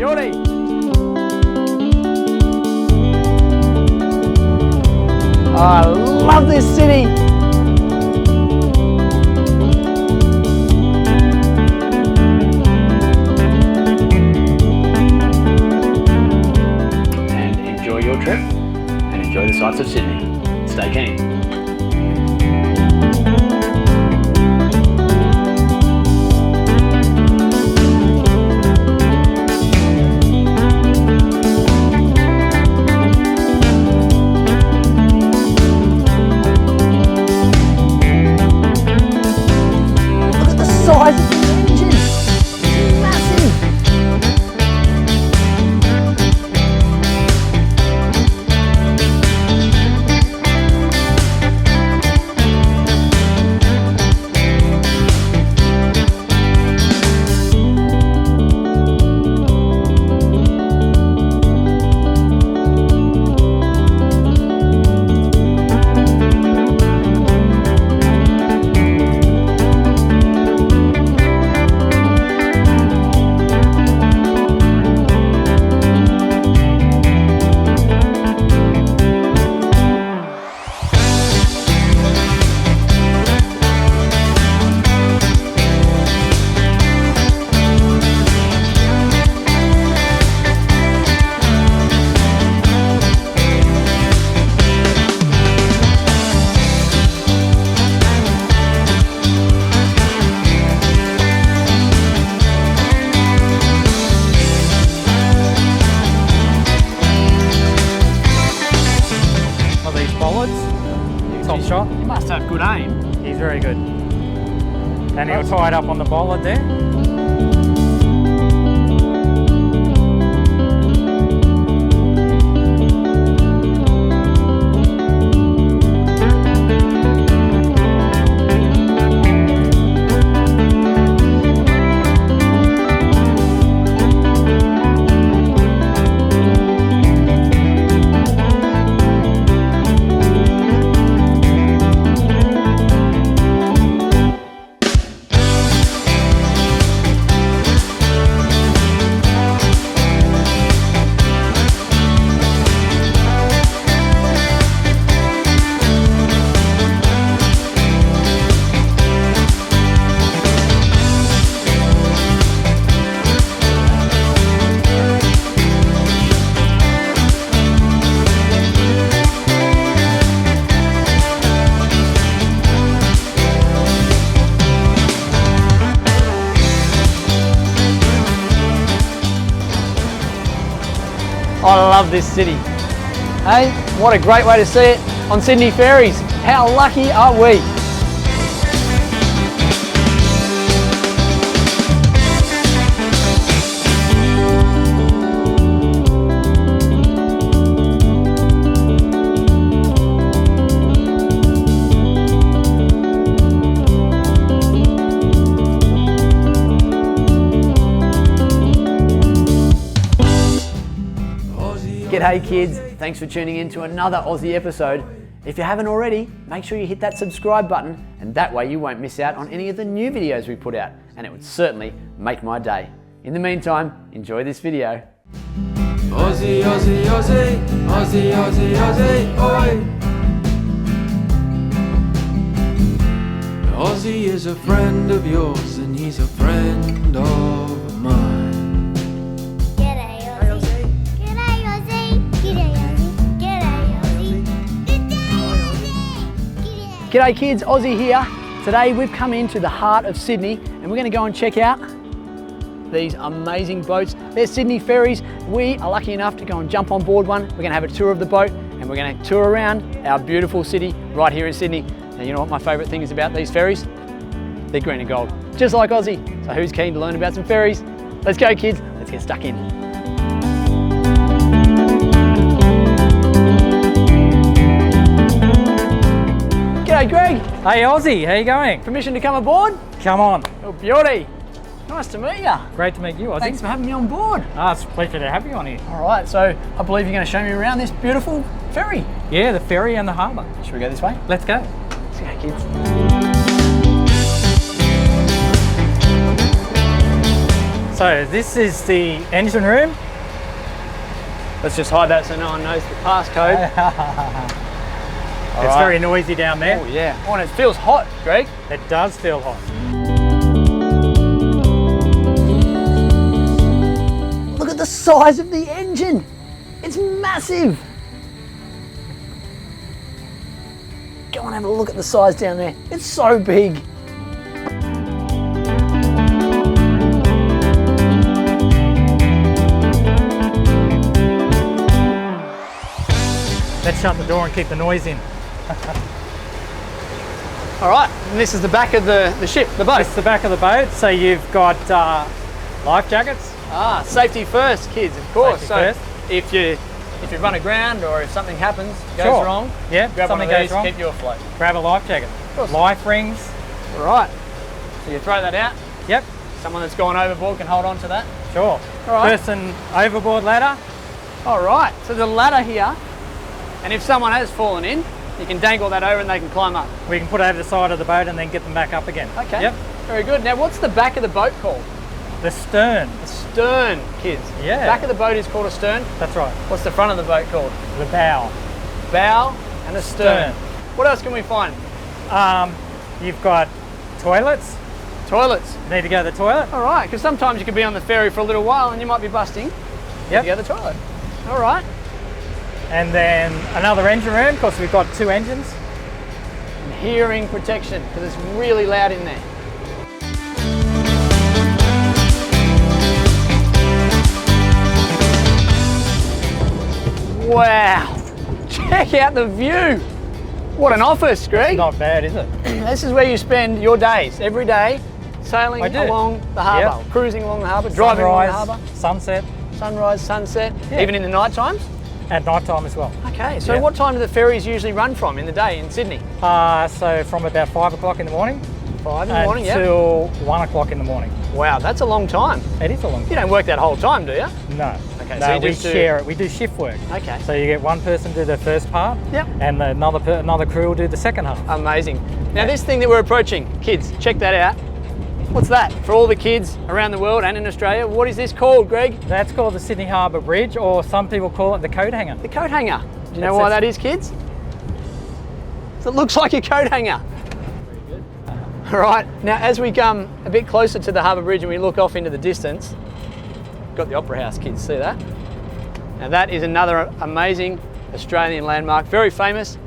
beauty. Oh, I love this city. And enjoy your trip and enjoy the sights of Sydney. Stay keen. Size of the engine, it's massive. Top shot. He must have good aim. He's very good. And he'll tie it up on the bollard there. I love this city. Hey, what a great way to see it on Sydney Ferries. How lucky are we? G'day kids, thanks for tuning in to another Aussie episode. If you haven't already, make sure you hit that subscribe button and that way you won't miss out on any of the new videos we put out, and it would certainly make my day. In the meantime, enjoy this video. Aussie, Aussie, Aussie, Aussie, Aussie, Aussie, oi! Aussie is a friend of yours and he's a friend of mine. G'day kids, Ozzie here. Today we've come into the heart of Sydney and we're going to go and check out these amazing boats. They're Sydney Ferries. We are lucky enough to go and jump on board one. We're going to have a tour of the boat and we're going to tour around our beautiful city right here in Sydney. And you know what my favourite thing is about these ferries? They're green and gold, just like Aussie. So who's keen to learn about some ferries? Let's go kids, let's get stuck in. G'day Greg. Hey Aussie, how you going? Permission to come aboard? Come on. Oh beauty. Nice to meet you. Great to meet you, Aussie. Thanks for having me on board. It's a pleasure to have you on here. All right, so I believe you're going to show me around this beautiful ferry. Yeah, the ferry and the harbour. Should we go this way? Let's go. Let's go kids. So this is the engine room. Let's just hide that so no one knows the passcode. It's very noisy down there. Oh yeah. Oh, and it feels hot, Greg. It does feel hot. Look at the size of the engine. It's massive. Go and have a look at the size down there. It's so big. Let's shut the door and keep the noise in. All right, and this is the back of the ship, the boat. It's the back of the boat, so you've got life jackets. Ah, safety first, kids, of course. Safety first. If you run aground or if something happens, goes Sure. wrong, Yeah, grab one something of goes these, wrong. keep you afloat. Grab a life jacket. course. Life rings. All right, so you throw that out. Yep, Someone that's gone overboard can hold on to that. sure. All right. Person overboard ladder. All right, so the ladder here, and if someone has fallen in, you can dangle that over and they can climb up. We can put over the side of the boat and then get them back up again. Okay, Yep. very good. Now what's the back of the boat called? The stern. The stern, kids. Yeah. The back of the boat is called a stern. That's right. What's the front of the boat called? The bow. Bow and a stern. Stern. What else can we find? You've got toilets. Toilets. Need to go to the toilet. All right, because sometimes you could be on the ferry for a little while and you might be busting. Yep. You go to the toilet. All right. And then another engine room, because we've got 2 engines. And hearing protection, because it's really loud in there. Wow, check out the view. What an office, Greg. Not bad, is it? This is where you spend your days, every day, sailing I do. along the harbour, Yep. cruising along the harbour, driving along the harbour, sunset, sunrise, sunset, Yeah. even in the night times? at night time as well. Okay, so Yeah. what time do the ferries usually run from in the day in Sydney? So from about 5 o'clock in the morning 5 in the morning, yeah. until 1 o'clock in the morning. Wow, that's a long time. It is a long You time. don't work that whole time, do you? No. Okay, no, so you we just do- share it. We do shift work. Okay. So you get one person do the first part, Yep. and another crew will do the second half. Amazing. Now this thing that we're approaching, kids, check that out. What's that? For all the kids around the world and in Australia, what is this called, Greg? That's called the Sydney Harbour Bridge, or some people call it the coat hanger. The coat hanger. Do you know That's why it. that is, kids? So it looks like a coat hanger. All right, now as we come a bit closer to the Harbour Bridge and we look off into the distance, got the Opera House, kids, see that? Now that is another amazing Australian landmark, very famous.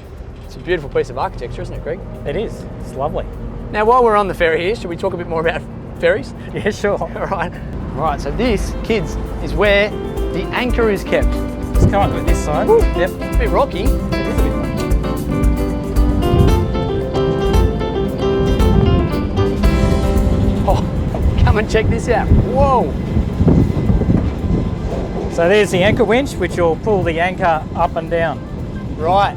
It's a beautiful piece of architecture, isn't it, Greg? It is. It's lovely. Now while we're on the ferry here, should we talk a bit more about ferries? Yeah, sure. All right. All right, so this, kids, is where the anchor is kept. Just come on to this side. Ooh. Yep. It's a bit rocky. It is a bit rocky. Oh, come and check this out. Whoa. So there's the anchor winch, which will pull the anchor up and down. Right.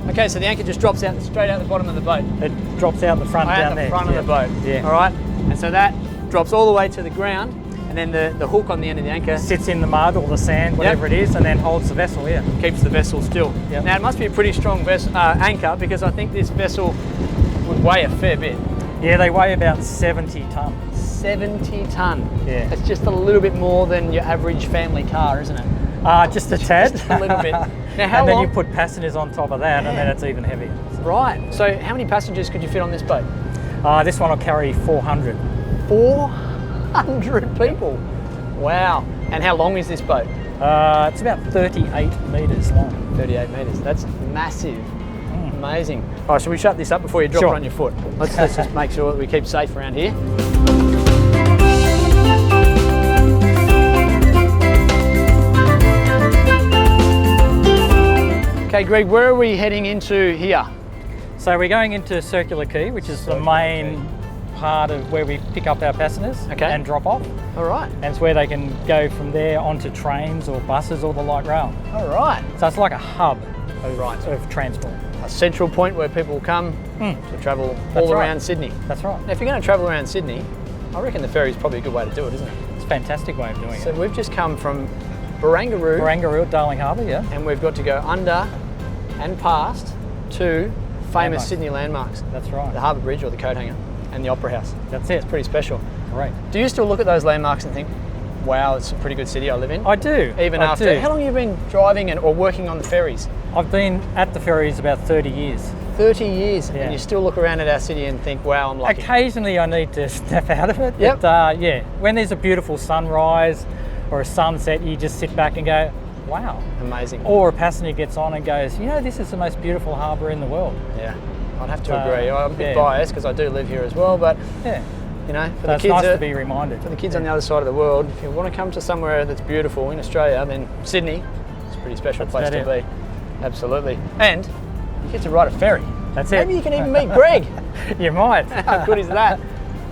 Okay, so the anchor just drops out straight out the bottom of the boat. It drops out the front Out down the there. front of the boat. Yeah. All right. And so that drops all the way to the ground, and then the hook on the end of the anchor Sits in the mud or the sand, whatever it is, and then holds the vessel, yeah. keeps the vessel still. Yep. Now it must be a pretty strong anchor, because I think this vessel would weigh a fair bit. Yeah, they weigh about 70 tonnes. 70 tonne. Yeah. That's just a little bit more than your average family car, isn't it? Just a tad. Just a little bit. Now how and then long? you put passengers on top of that, and then it's even heavier. Right. So how many passengers could you fit on this boat? This one will carry 400. 400 people. Wow. And how long is this boat? It's about 38 metres long. 38 metres. That's massive. Amazing. All right, so we shut this up before you drop Sure. it on your foot. Let's just make sure that we keep safe around here. Okay, Greg, where are we heading into here? So we're going into Circular Quay, which is the main part of where we pick up our passengers Okay. and drop off. All right. And it's where they can go from there onto trains or buses or the light rail. All right. So it's like a hub of, Right. of transport. A central point where people come to travel That's all right. around Sydney. That's right. Now, if you're going to travel around Sydney, I reckon the ferry is probably a good way to do it, isn't it? It's a fantastic way of doing So it. we've just come from Barangaroo, Barangaroo, Darling Harbour, yeah. and we've got to go under and past two famous Landmarks. Sydney landmarks. That's right. The Harbour Bridge or the Coat Hanger and the Opera House. That's it. Pretty special. Great. Do you still look at those landmarks and think, wow, it's a pretty good city I live in? I do. Even I after, do. how long have you been driving or working on the ferries? I've been at the ferries about 30 years. 30 years, Yeah. and you still look around at our city and think, wow, I'm lucky. Occasionally I need to step out of it. Yep. But yeah, when there's a beautiful sunrise or a sunset, you just sit back and go, wow. Amazing. Or a passenger gets on and goes, you know, this is the most beautiful harbour in the world. Yeah, I'd have to agree. I'm a bit yeah. biased because I do live here as well, but Yeah. you know, for So the it's kids, nice to be reminded. for the kids on the other side of the world, if you want to come to somewhere that's beautiful in Australia, then Sydney is a pretty special That's place to about be. Absolutely. And you get to ride a ferry. That's it. Maybe you can even meet Greg. You might. How good is that?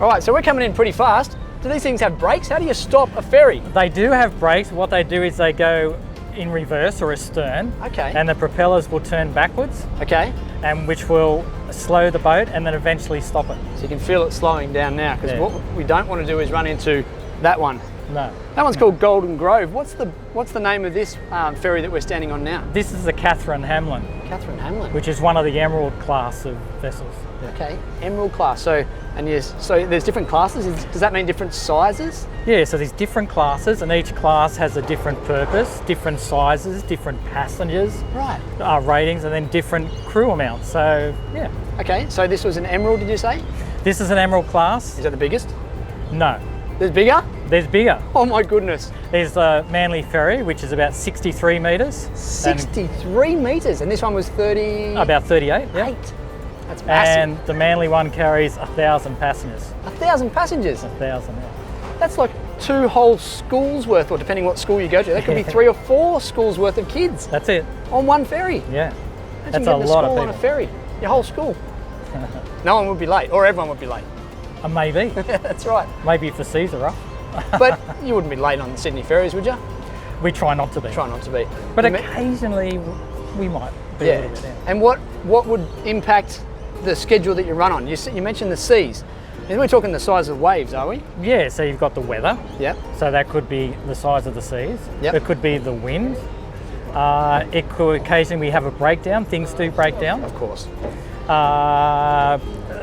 All right, so we're coming in pretty fast. Do these things have brakes? How do you stop a ferry? They do have brakes. What they do is they go in reverse or astern. Okay. And the propellers will turn backwards, Okay, and which will slow the boat and then eventually stop it. so you can feel it slowing down now, because Yeah. what we don't want to do is run into that one. No. That one's called Golden Grove. What's the name of this ferry that we're standing on now? This is the Catherine Hamlin, Catherine Hamlin. which is one of the Emerald class of vessels. Okay, Emerald class. So there's different classes. Does that mean different sizes? Yeah, so there's different classes, and each class has a different purpose, different sizes, different passengers, Right. ratings, and then different crew amounts. So yeah, Okay, so this was an Emerald, did you say? this is an Emerald class. Is that the biggest? No, There's bigger? there's bigger. Oh my goodness. There's the Manly Ferry, which is about 63 metres. 63 metres, and this one was 30. About 38, yeah. That's massive. And the Manly one carries 1,000 passengers. 1,000 passengers. 1,000, yeah. That's like 2 whole schools worth, or depending what school you go to, that could be 3 or 4 schools worth of kids That's it, on one ferry. yeah. Imagine That's a getting to lot of school on a people. ferry, your whole school. No one would be late, or everyone would be late. Maybe, That's right. maybe if the seas are rough. But you wouldn't be late on the Sydney Ferries, would you? We try not to be. Try not to be. But You me- occasionally we might be a yeah. little bit, yeah. And what would impact the schedule that you run on? You mentioned the seas. And we're talking the size of waves, are we? Yeah, so you've got the weather, Yep. so that could be the size of the seas. Yep. It could be the wind. It could occasionally we have a breakdown, things do break down. Of course.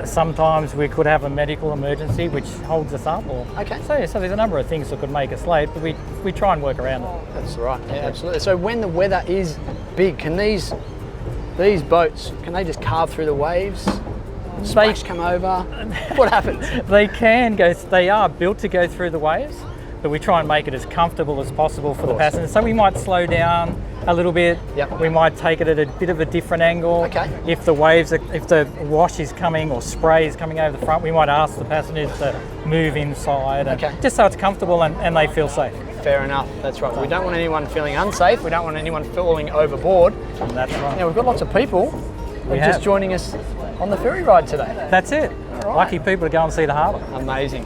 Sometimes we could have a medical emergency which holds us up. Or, Okay. So yeah, so there's a number of things that could make us late, but we try and work around it. That's right. Yeah, absolutely. So when the weather is big, can these boats, can they just carve through the waves? Splash come over? What happens? They can go, they are built to go through the waves, but we try and make it as comfortable as possible for the course. passengers. So we might slow down a little bit. Yep. We might take it at a bit of a different angle. Okay. If the wash is coming or spray is coming over the front, we might ask the passengers to move inside, and Okay. just so it's comfortable and they feel safe. Fair enough. That's right. We don't want anyone feeling unsafe. We don't want anyone falling overboard. And that's right. Now we've got lots of people We just have. joining us on the ferry ride today. That's it. right. Lucky people to go and see the harbour. Amazing.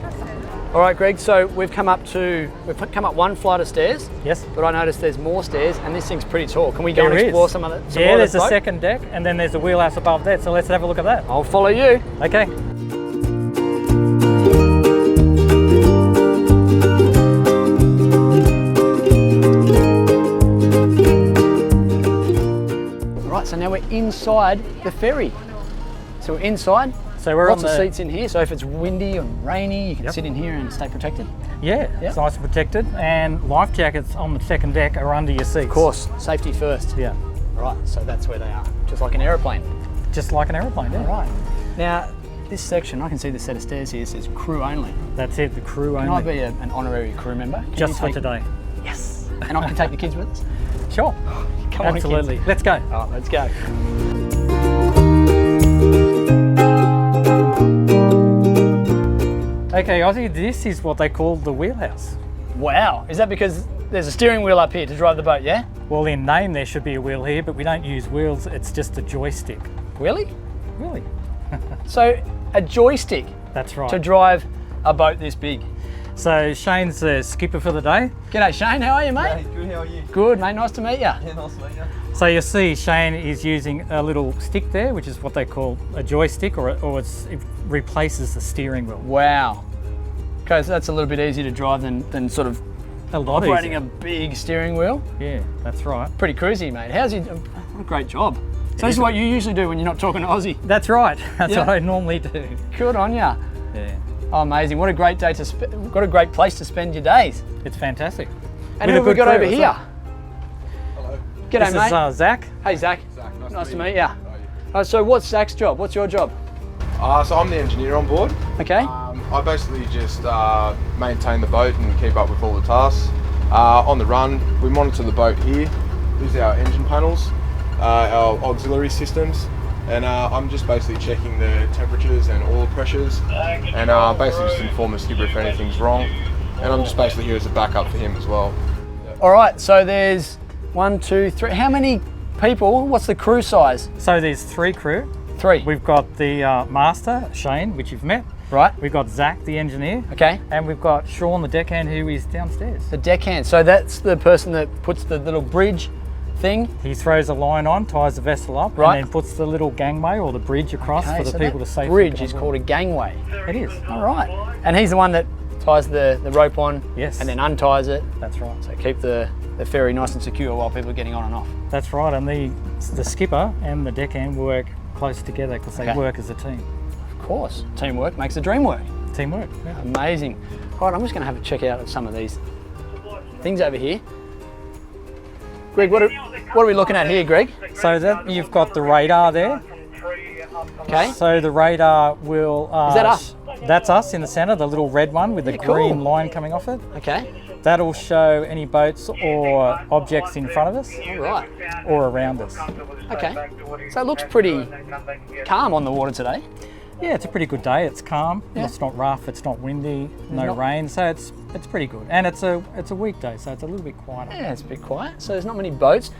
All right, Greg. So we've come up one flight of stairs, Yes. but I noticed there's more stairs, and this thing's pretty tall. Can we go There and is. explore some of the? Some Yeah, more of there's this a boat? second deck, and then there's a wheelhouse above that. So let's have a look at that. I'll follow you. Okay. Right. So now we're inside the ferry. So we're inside. So we're Lots on of the seats in here. So if it's windy and rainy, you can Yep. sit in here and stay protected. Yeah, Yeah. it's nice and protected, and life jackets on the second deck are under your seats. Of course, safety first. Yeah, Right. So that's where they are, just like an aeroplane. just like an aeroplane. Yeah. Right. Now, this section, I can see the set of stairs here says crew only. That's it. The crew Can only. I be an honorary crew member? Can Just you for take- today. Yes. And I can take the kids with us? Sure. Come on, kids. Absolutely. Let's go. Oh, let's go. Okay, Ozzie. This is what they call the wheelhouse. Wow. Is that because there's a steering wheel up here to drive the boat, yeah? Well, in name there should be a wheel here, but we don't use wheels. It's just a joystick. Really? Really? So, a joystick That's right. to drive a boat this big. So Shane's the skipper for the day. G'day, Shane. How are you, mate? Hey, good, how are you? Good, mate. Nice to meet you. Yeah, nice to meet you. So you see Shane is using a little stick there, which is what they call a joystick, or it replaces the steering wheel. Wow. Okay, so that's a little bit easier to drive than sort of A lot operating easier. a big steering wheel. Yeah, that's right. Pretty cruisy, mate. How's he? What a great job. So this is what you usually do when you're not talking to Aussie. That's right. That's Yeah. what I normally do. Good on ya. Yeah. Oh, amazing. What a great day to what a great place to spend your days. It's fantastic. And who have we got over here? Hello. G'day, This mate. is Zach. Hey, Zach. Zach, Nice to meet you. So what's Zach's job? What's your job? So I'm the engineer on board. Okay. I basically just maintain the boat and keep up with all the tasks. On the run, we monitor the boat here. These are our engine panels, our auxiliary systems, and I'm just basically checking the temperatures and oil pressures, and basically just inform the skipper if anything's wrong. And I'm just basically here as a backup for him as well. All right, so there's 1, 2, 3. How many people? What's the crew size? So there's 3 crew. 3. We've got the master, Shane, which you've met. Right. We've got Zach, the engineer. Okay. And we've got Sean, the deckhand, who is downstairs. The deckhand. So that's the person that puts the little bridge thing. He throws a line on, ties the vessel up, Right. and then puts the little gangway or the bridge across Okay, for the so people that to safely bridge get is on called board. a gangway. It is. All right. And he's the one that ties the rope on. Yes. And then unties it. That's right. So keep the ferry nice and secure while people are getting on and off. That's right. And the skipper and the deckhand work close together because they Okay. work as a team. Of course. Teamwork makes the dream work. Teamwork. Yeah. Amazing. All right, I'm just going to have a check out of some of these things over here. Greg, what are we looking at here, Greg? So that you've got the radar there. Okay. So the radar will. Is that us? That's us in the centre, the little red one with the Yeah, cool. green line coming off it. Okay. That'll show any boats or objects in front of us All right. or around us. Okay. So it looks pretty calm on the water today. Yeah, it's a pretty good day. It's calm. Yeah. It's not rough. It's not windy. No Not- rain. So it's pretty good. And it's a weekday, so it's a little bit quieter. Yeah, it's a bit quiet. So there's not many boats.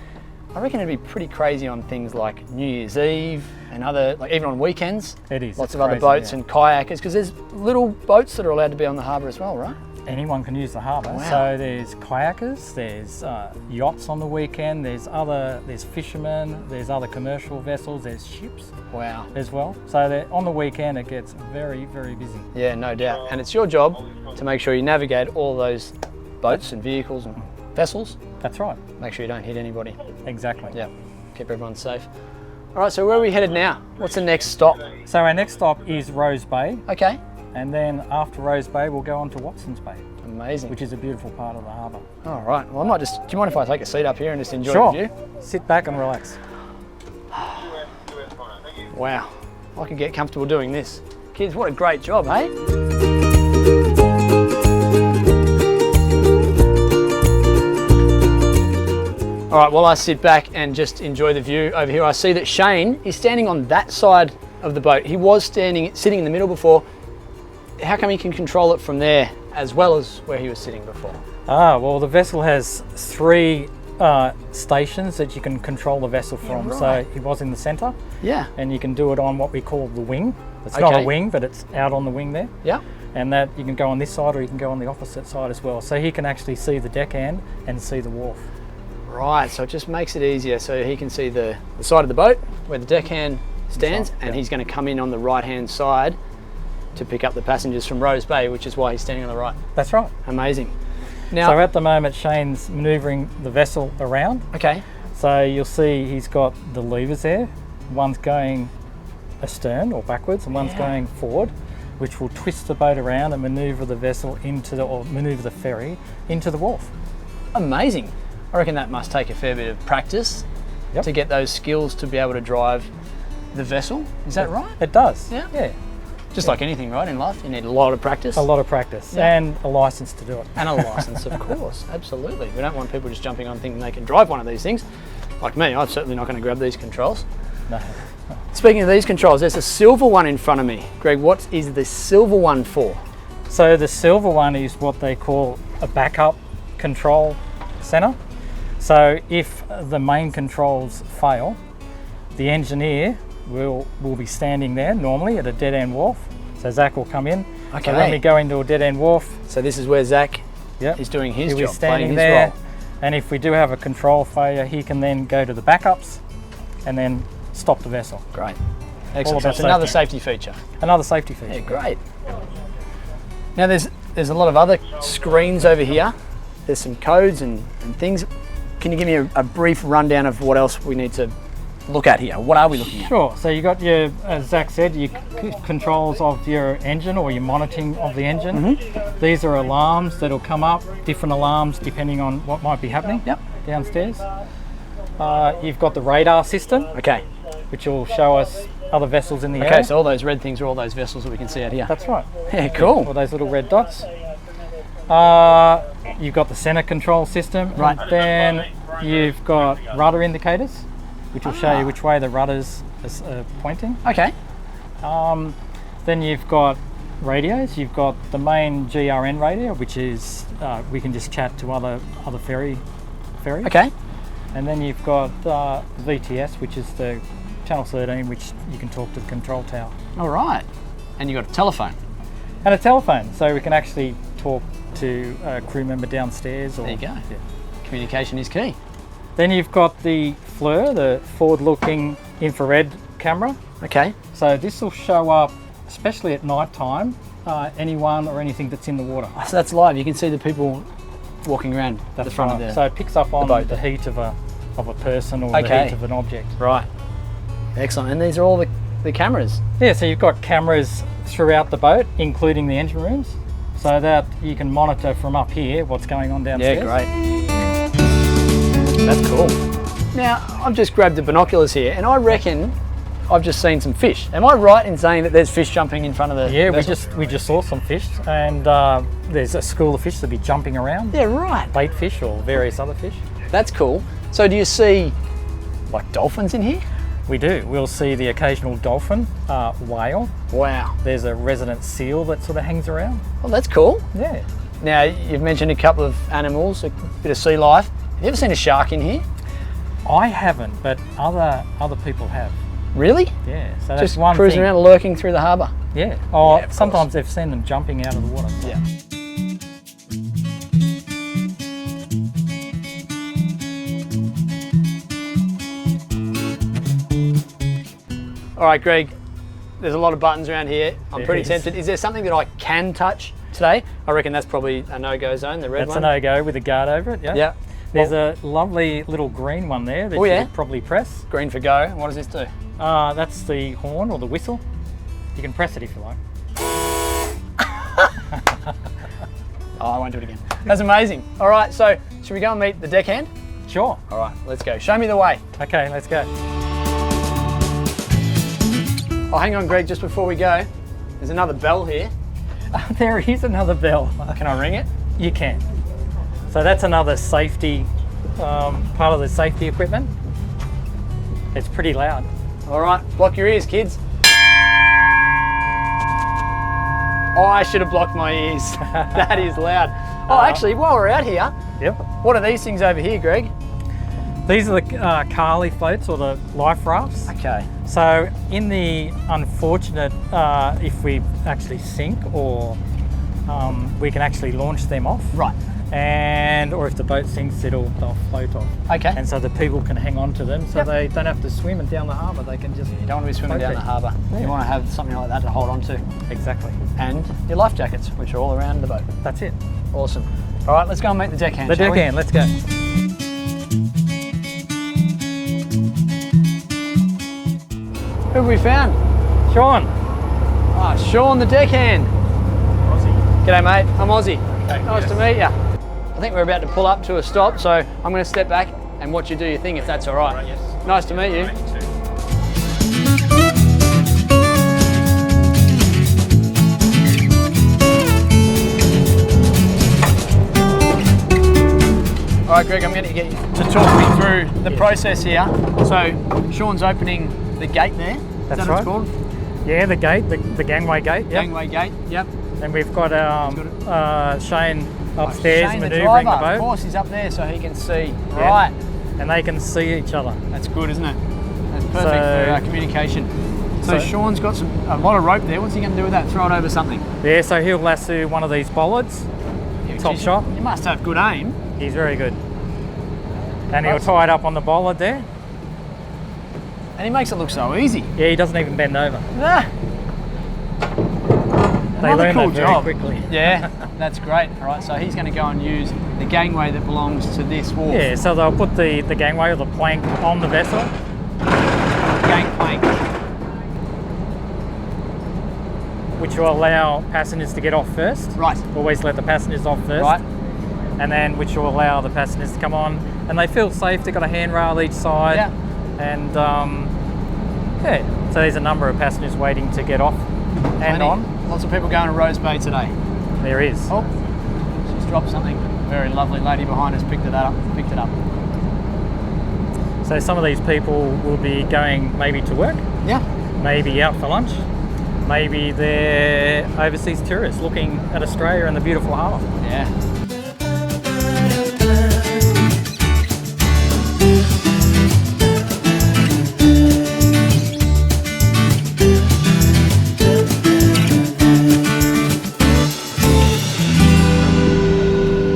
I reckon it'd be pretty crazy on things like New Year's Eve and other, like even on weekends. It is. Lots It's of other crazy, boats yeah. and kayakers, because there's little boats that are allowed to be on the harbour as well, right? Anyone can use the harbour. Wow. So there's kayakers, there's yachts on the weekend, there's fishermen, there's other commercial vessels, there's ships Wow. as well. So on the weekend it gets very, very busy. Yeah, no doubt. And it's your job to make sure you navigate all those boats and vehicles and vessels. That's right. Make sure you don't hit anybody. Exactly. Yeah, keep everyone safe. All right, so where are we headed now? What's the next stop? So our next stop is Rose Bay, Okay, and then after Rose Bay we'll go on to Watson's Bay, amazing. which is a beautiful part of the harbour. All right, well I might just, do you mind if I take a seat up here and just enjoy Sure. the view? Sit back and relax. Wow, I can get comfortable doing this. Kids, what a great job, hey? All right, while I sit back and just enjoy the view over here, I see that Shane is standing on that side of the boat. He was sitting in the middle before. How come he can control it from there as well as where he was sitting before? Well, the vessel has 3 stations that you can control the vessel from. right. So he was in the centre, Yeah, and you can do it on what we call the wing. It's not Okay. a wing, but it's out on the wing there. yeah. And that you can go on this side or you can go on the opposite side as well. So he can actually see the deckhand and see the wharf. Right, so it just makes it easier so he can see the side of the boat where the deckhand stands, right, and yeah. he's going to come in on the right-hand side to pick up the passengers from Rose Bay, which is why he's standing on the right. That's right. Amazing. Now, So at the moment Shane's manoeuvring the vessel around. okay, So you'll see he's got the levers there. One's going astern or backwards and one's Yeah. going forward, which will twist the boat around and manoeuvre the vessel or manoeuvre the ferry into the wharf. amazing. I reckon that must take a fair bit of practice Yep. to get those skills to be able to drive the vessel. Is that right? It does. Yeah. Yeah. Just like anything, right, in life, you need a lot of practice. A lot of practice Yeah. and a license to do it. And a license, of course, absolutely. We don't want people just jumping on thinking they can drive one of these things. Like me, I'm certainly not going to grab these controls. No. Speaking of these controls, there's a silver one in front of me. Greg, what is the silver one for? So the silver one is what they call a backup control center. So if the main controls fail, the engineer will be standing there normally at a dead end wharf. So Zach will come in. Okay. So when we go into a dead end wharf, So this is where Zach yep, is doing his he'll be job, standing playing his there. role. And if we do have a control failure, he can then go to the backups and then stop the vessel. Great. Excellent. So about it's another safety. safety feature. Another safety feature. Yeah, great. Now there's a lot of other screens over here. There's some codes and things. Can you give me a brief rundown of what else we need to look at here? What are we looking at? Sure. So you got your, as Zach said, your controls of your engine or your monitoring of the engine. These are alarms that'll come up, different alarms depending on what might be happening downstairs. You've got the radar system, Okay. which will show us other vessels in the Okay, area. so all those red things are all those vessels that we can see out here. That's right. Yeah, cool. All those little red dots. You've got the center control system. Right. And then you've got rudder indicators, which will show you which way the rudder's pointing. Okay. Then you've got radios. You've got the main GRN radio, which is we can just chat to other ferries. Okay. And then you've got VTS, which is the channel 13, which you can talk to the control tower. All right. And you've got a telephone. And a telephone, so we can actually talk to a crew member downstairs. Or, There you go. Yeah. Communication is key. Then you've got the FLIR, the forward-looking infrared camera. Okay. So this will show up, especially at night time, anyone or anything that's in the water. So that's live. You can see the people walking around the front of the... So it picks up on boat. the heat of a person or Okay. the heat of an object. Right. Excellent. And these are all the cameras. Yeah, so you've got cameras throughout the boat, including the engine rooms, so that you can monitor from up here what's going on downstairs. Yeah, great. That's cool. Now, I've just grabbed the binoculars here, and I reckon I've just seen some fish. Am I right in saying that there's fish jumping in front of the Yeah, vessel? we just saw some fish, and there's a school of fish that be jumping around. Yeah, right. Bait fish or various other fish. That's cool. So do you see, like, dolphins in here? We do. We'll see the occasional dolphin, whale. Wow. There's a resident seal that sort of hangs around. Well, that's cool. Yeah. Now, you've mentioned a couple of animals, a bit of sea life. Have you ever seen a shark in here? I haven't, but other people have. Really? Yeah. So that's Just one cruising thing. around, lurking through the harbour? Yeah. Or Yeah, of sometimes they've seen them jumping out of the water. Yeah. All right, Greg, there's a lot of buttons around here. I'm There pretty is. tempted. Is there something that I can touch today? I reckon that's probably a no-go zone, the red That's one. a no-go with a guard over it. Yeah. Yeah. There's a lovely little green one there that Oh, you yeah? could probably press. Green for go. What does this do? That's the horn or the whistle. You can press it if you like. Oh, I won't do it again. That's amazing. All right, so should we go and meet the deckhand? Sure. All right, let's go. Show me the way. Okay, let's go. Oh, hang on, Greg, just before we go. There's another bell here. There is another bell. Can I ring it? You can. So that's another safety, part of the safety equipment. It's pretty loud. All right, block your ears, kids. Oh, I should have blocked my ears. That is loud. Oh, actually, while we're out here, Yep. what are these things over here, Greg? These are the Carly floats or the life rafts. Okay. So in the unfortunate, if we actually sink or we can actually launch them off. Right. And or if the boat sinks, they'll float off. Okay. And so the people can hang on to them, so Yep. they don't have to swim and down the harbour. They can just. You don't want to be swimming down the harbour. Yeah. You want to have something like that to hold on to. Exactly. And your life jackets, which are all around the boat. That's it. Awesome. All right, let's go and meet the deckhand. The shall we? deckhand. Let's go. Who have we found? Sean. Ah, Sean, the deckhand. Ozzie. G'day, mate. I'm Ozzie. Nice to meet you. I think we're about to pull up to a stop, so I'm going to step back and watch you do your thing, if that's all right. Right, yes. Nice to meet you. All right, Greg, I'm going to get you to talk me through the process here. So, Sean's opening the gate there. Is That's that what it's right. called? Yeah, the gate, the gangway gate. Yep. Gangway gate. Yep. And we've got Shane upstairs Shane, the manoeuvring driver, the of boat. course, he's up there so he can see. Yeah. Right. And they can see each other. That's good, isn't it? That's perfect So- for communication. So, so- Sean's got a lot of rope there. What's he going to do with that? Throw it over something? Yeah, so he'll lasso one of these bollards. Top Geez, shot. You must have good aim. He's very good. And he'll That's- tie it up on the bollard there. And he makes it look so easy. Yeah, he doesn't even bend over. Ah, They another learn cool that very job. quickly. Yeah, that's great. All right, so he's going to go and use the gangway that belongs to this wharf. Yeah, so they'll put the gangway or the plank on the vessel. gangplank. which will allow passengers to get off first. Right. Always let the passengers off first. Right. And then which will allow the passengers to come on, and they feel safe. They've got a handrail each side. Yeah. And yeah, so there's a number of passengers waiting to get off and on. Lots of people going to Rose Bay today. There is. Oh, she's dropped something. Very lovely lady behind us picked it up. So some of these people will be going maybe to work, Yeah. maybe out for lunch, maybe they're overseas tourists looking at Australia and the beautiful harbour. Yeah.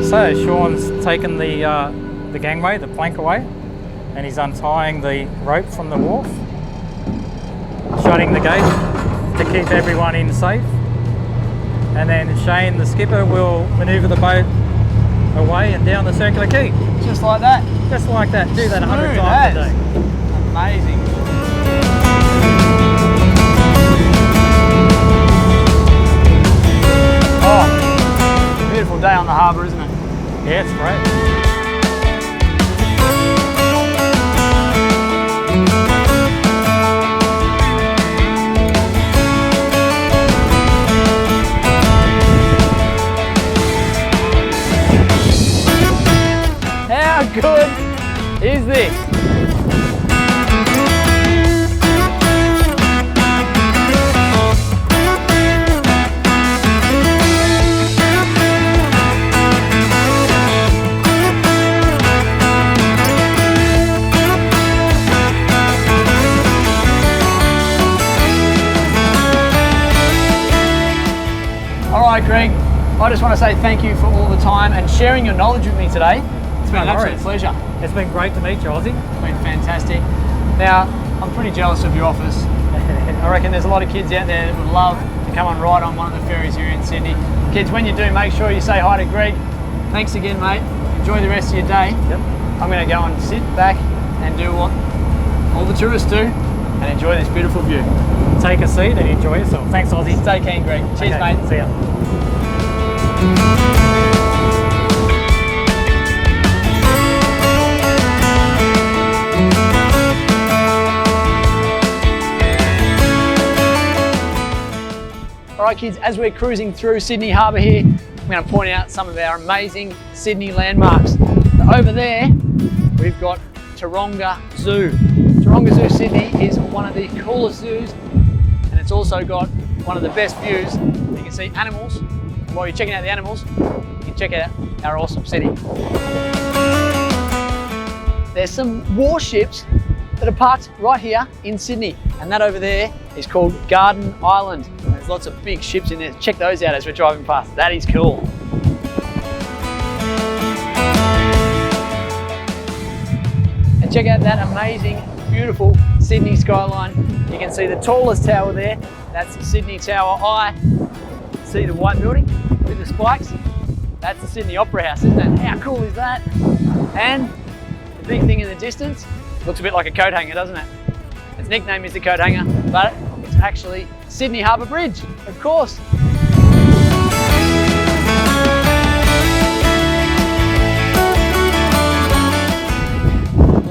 So Sean's taken the gangway, the plank away, and he's untying the rope from the wharf, shutting the gate to keep everyone in safe. And then Shane, the skipper, will manoeuvre the boat away and down the circular quay. Just like that. Just like that. Do that 100 Smooth times a as. day. Amazing. Oh, beautiful day on the harbour, isn't it? Yeah, it's great. How good is this? All right, Greg, I just want to say thank you for all the time and sharing your knowledge with me today. It's been an absolute pleasure. It's been great to meet you, Ozzie. It's been fantastic. Now, I'm pretty jealous of your office. I reckon there's a lot of kids out there that would love to come and ride on one of the ferries here in Sydney. Kids, when you do, make sure you say hi to Greg. Thanks again, mate. Enjoy the rest of your day. Yep. I'm going to go and sit back and do what all the tourists do and enjoy this beautiful view. Take a seat and enjoy yourself. Thanks, Ozzie. Stay keen, Greg. Cheers, Okay, mate. See ya. All right, kids, as we're cruising through Sydney Harbour here, I'm going to point out some of our amazing Sydney landmarks. So over there, we've got Taronga Zoo. Taronga Zoo Sydney is one of the coolest zoos, and it's also got one of the best views. You can see animals, and while you're checking out the animals, you can check out our awesome city. There's some warships that are parked right here in Sydney, and that over there is called Garden Island. There's lots of big ships in there. Check those out as we're driving past. That is cool. And check out that amazing, beautiful Sydney skyline. You can see the tallest tower there. That's the Sydney Tower Eye. See the white building with the spikes? That's the Sydney Opera House, isn't it? How cool is that? And the big thing in the distance looks a bit like a coat hanger, doesn't it? Its nickname is the coat hanger, but it's actually Sydney Harbour Bridge, of course.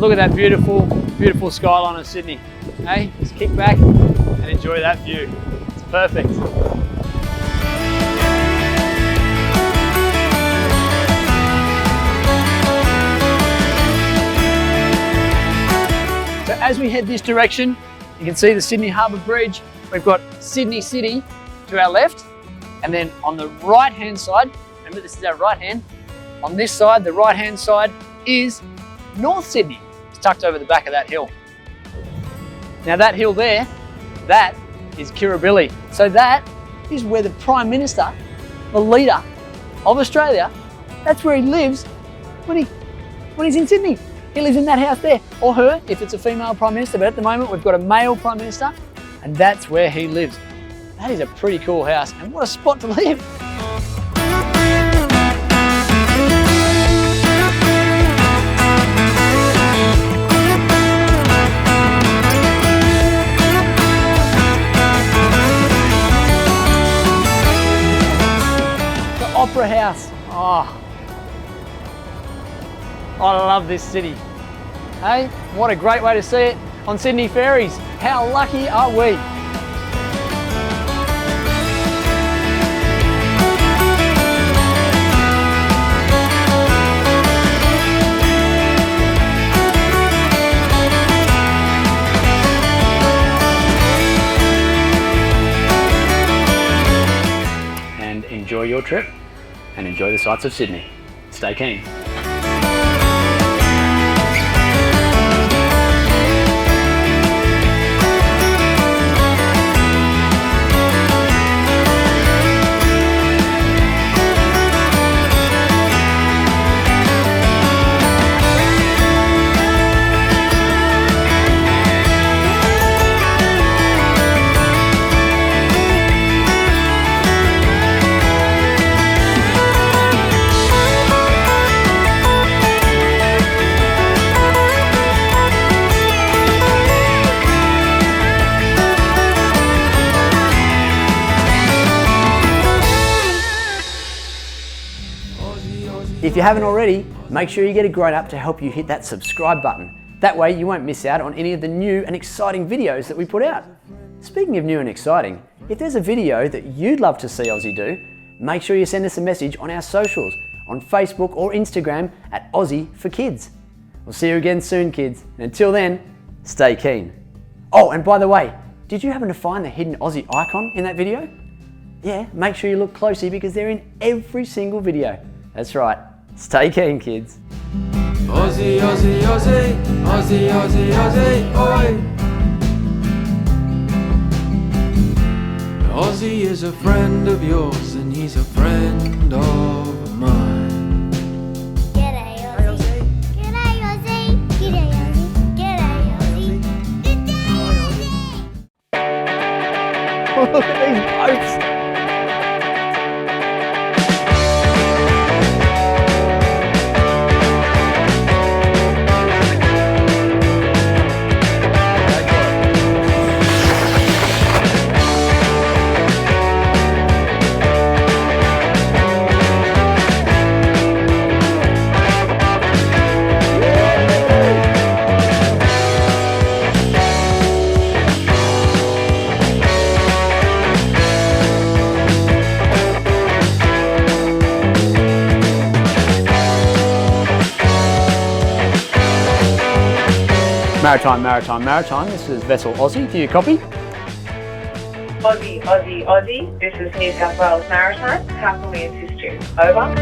Look at that beautiful, beautiful skyline of Sydney. Hey, just kick back and enjoy that view. It's perfect. So as we head this direction, you can see the Sydney Harbour Bridge. We've got Sydney City to our left, and then on the right-hand side, remember this is our right hand, on this side, the right-hand side is North Sydney. It's tucked over the back of that hill. Now that hill there, that is Kirribilli. So that is where the Prime Minister, the leader of Australia, that's where he lives when he's in Sydney. He lives in that house there, or her, if it's a female Prime Minister, but at the moment we've got a male Prime Minister, and that's where he lives. That is a pretty cool house, and what a spot to live. Opera House. Oh, I love this city. Hey, what a great way to see it on Sydney Ferries. How lucky are we? And enjoy your trip and enjoy the sights of Sydney. Stay keen. If you haven't already, make sure you get a grown-up to help you hit that subscribe button. That way you won't miss out on any of the new and exciting videos that we put out. Speaking of new and exciting, if there's a video that you'd love to see Ozzie do, make sure you send us a message on our socials, on Facebook or Instagram at Ozzie for Kids. We'll see you again soon, kids. And until then, stay keen. Oh, and by the way, did you happen to find the hidden Ozzie icon in that video? Yeah, make sure you look closely because they're in every single video. That's right. Stay keen, kids. Ozzie, Ozzie, Ozzie, Ozzie, Ozzie, Ozzie, oi. Ozzie is a friend of yours and he's a friend of mine. G'day Ozzie. G'day Ozzie. G'day Ozzie. G'day Ozzie. Look at these boats. Maritime, Maritime, Maritime. This is Vessel Ozzie. Do you copy? Ozzie, Ozzie, Ozzie. This is New South Wales Maritime. How can we assist you? Over.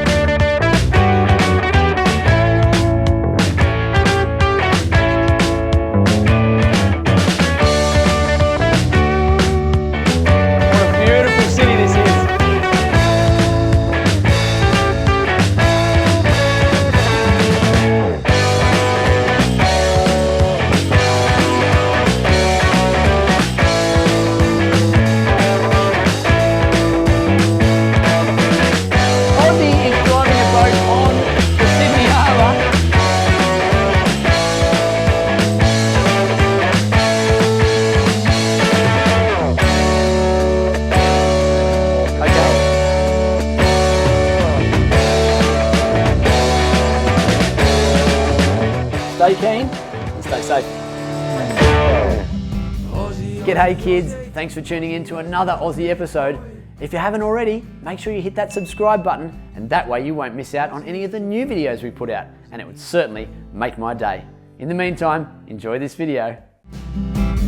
Stay keen and stay safe. G'day kids, thanks for tuning in to another Ozzie episode. If you haven't already, make sure you hit that subscribe button and that way you won't miss out on any of the new videos we put out, and it would certainly make my day. In the meantime, enjoy this video.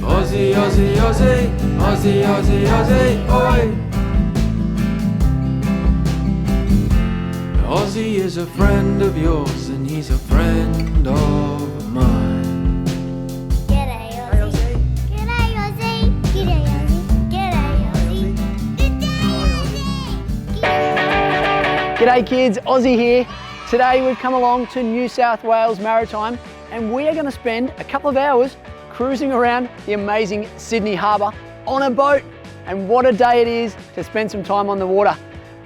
Ozzie, Ozzie, Ozzie, Ozzie, Ozzie, Ozzie, oi. Ozzie is a friend of yours and he's a friend of mine. G'day Ozzie. G'day Ozzie. G'day Ozzie. G'day Ozzie. G'day kids, Ozzie here. Today we've come along to New South Wales Maritime and we are going to spend a couple of hours cruising around the amazing Sydney Harbour on a boat. And what a day it is to spend some time on the water.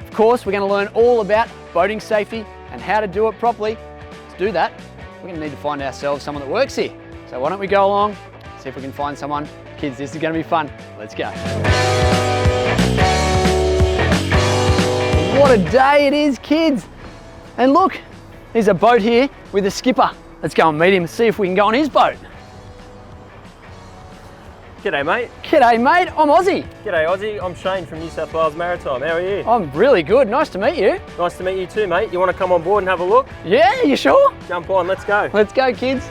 Of course, we're going to learn all about boating safety and how to do it properly. To do that, we're going to need to find ourselves someone that works here. So why don't we go along, see if we can find someone. Kids, this is going to be fun. Let's go. What a day it is, kids. And look, there's a boat here with a skipper. Let's go and meet him and see if we can go on his boat. G'day mate. G'day mate, I'm Ozzie. G'day Ozzie, I'm Shane from New South Wales Maritime. How are you? I'm really good, nice to meet you. Nice to meet you too mate. You want to come on board and have a look? Yeah, you sure? Jump on, let's go. Let's go, kids.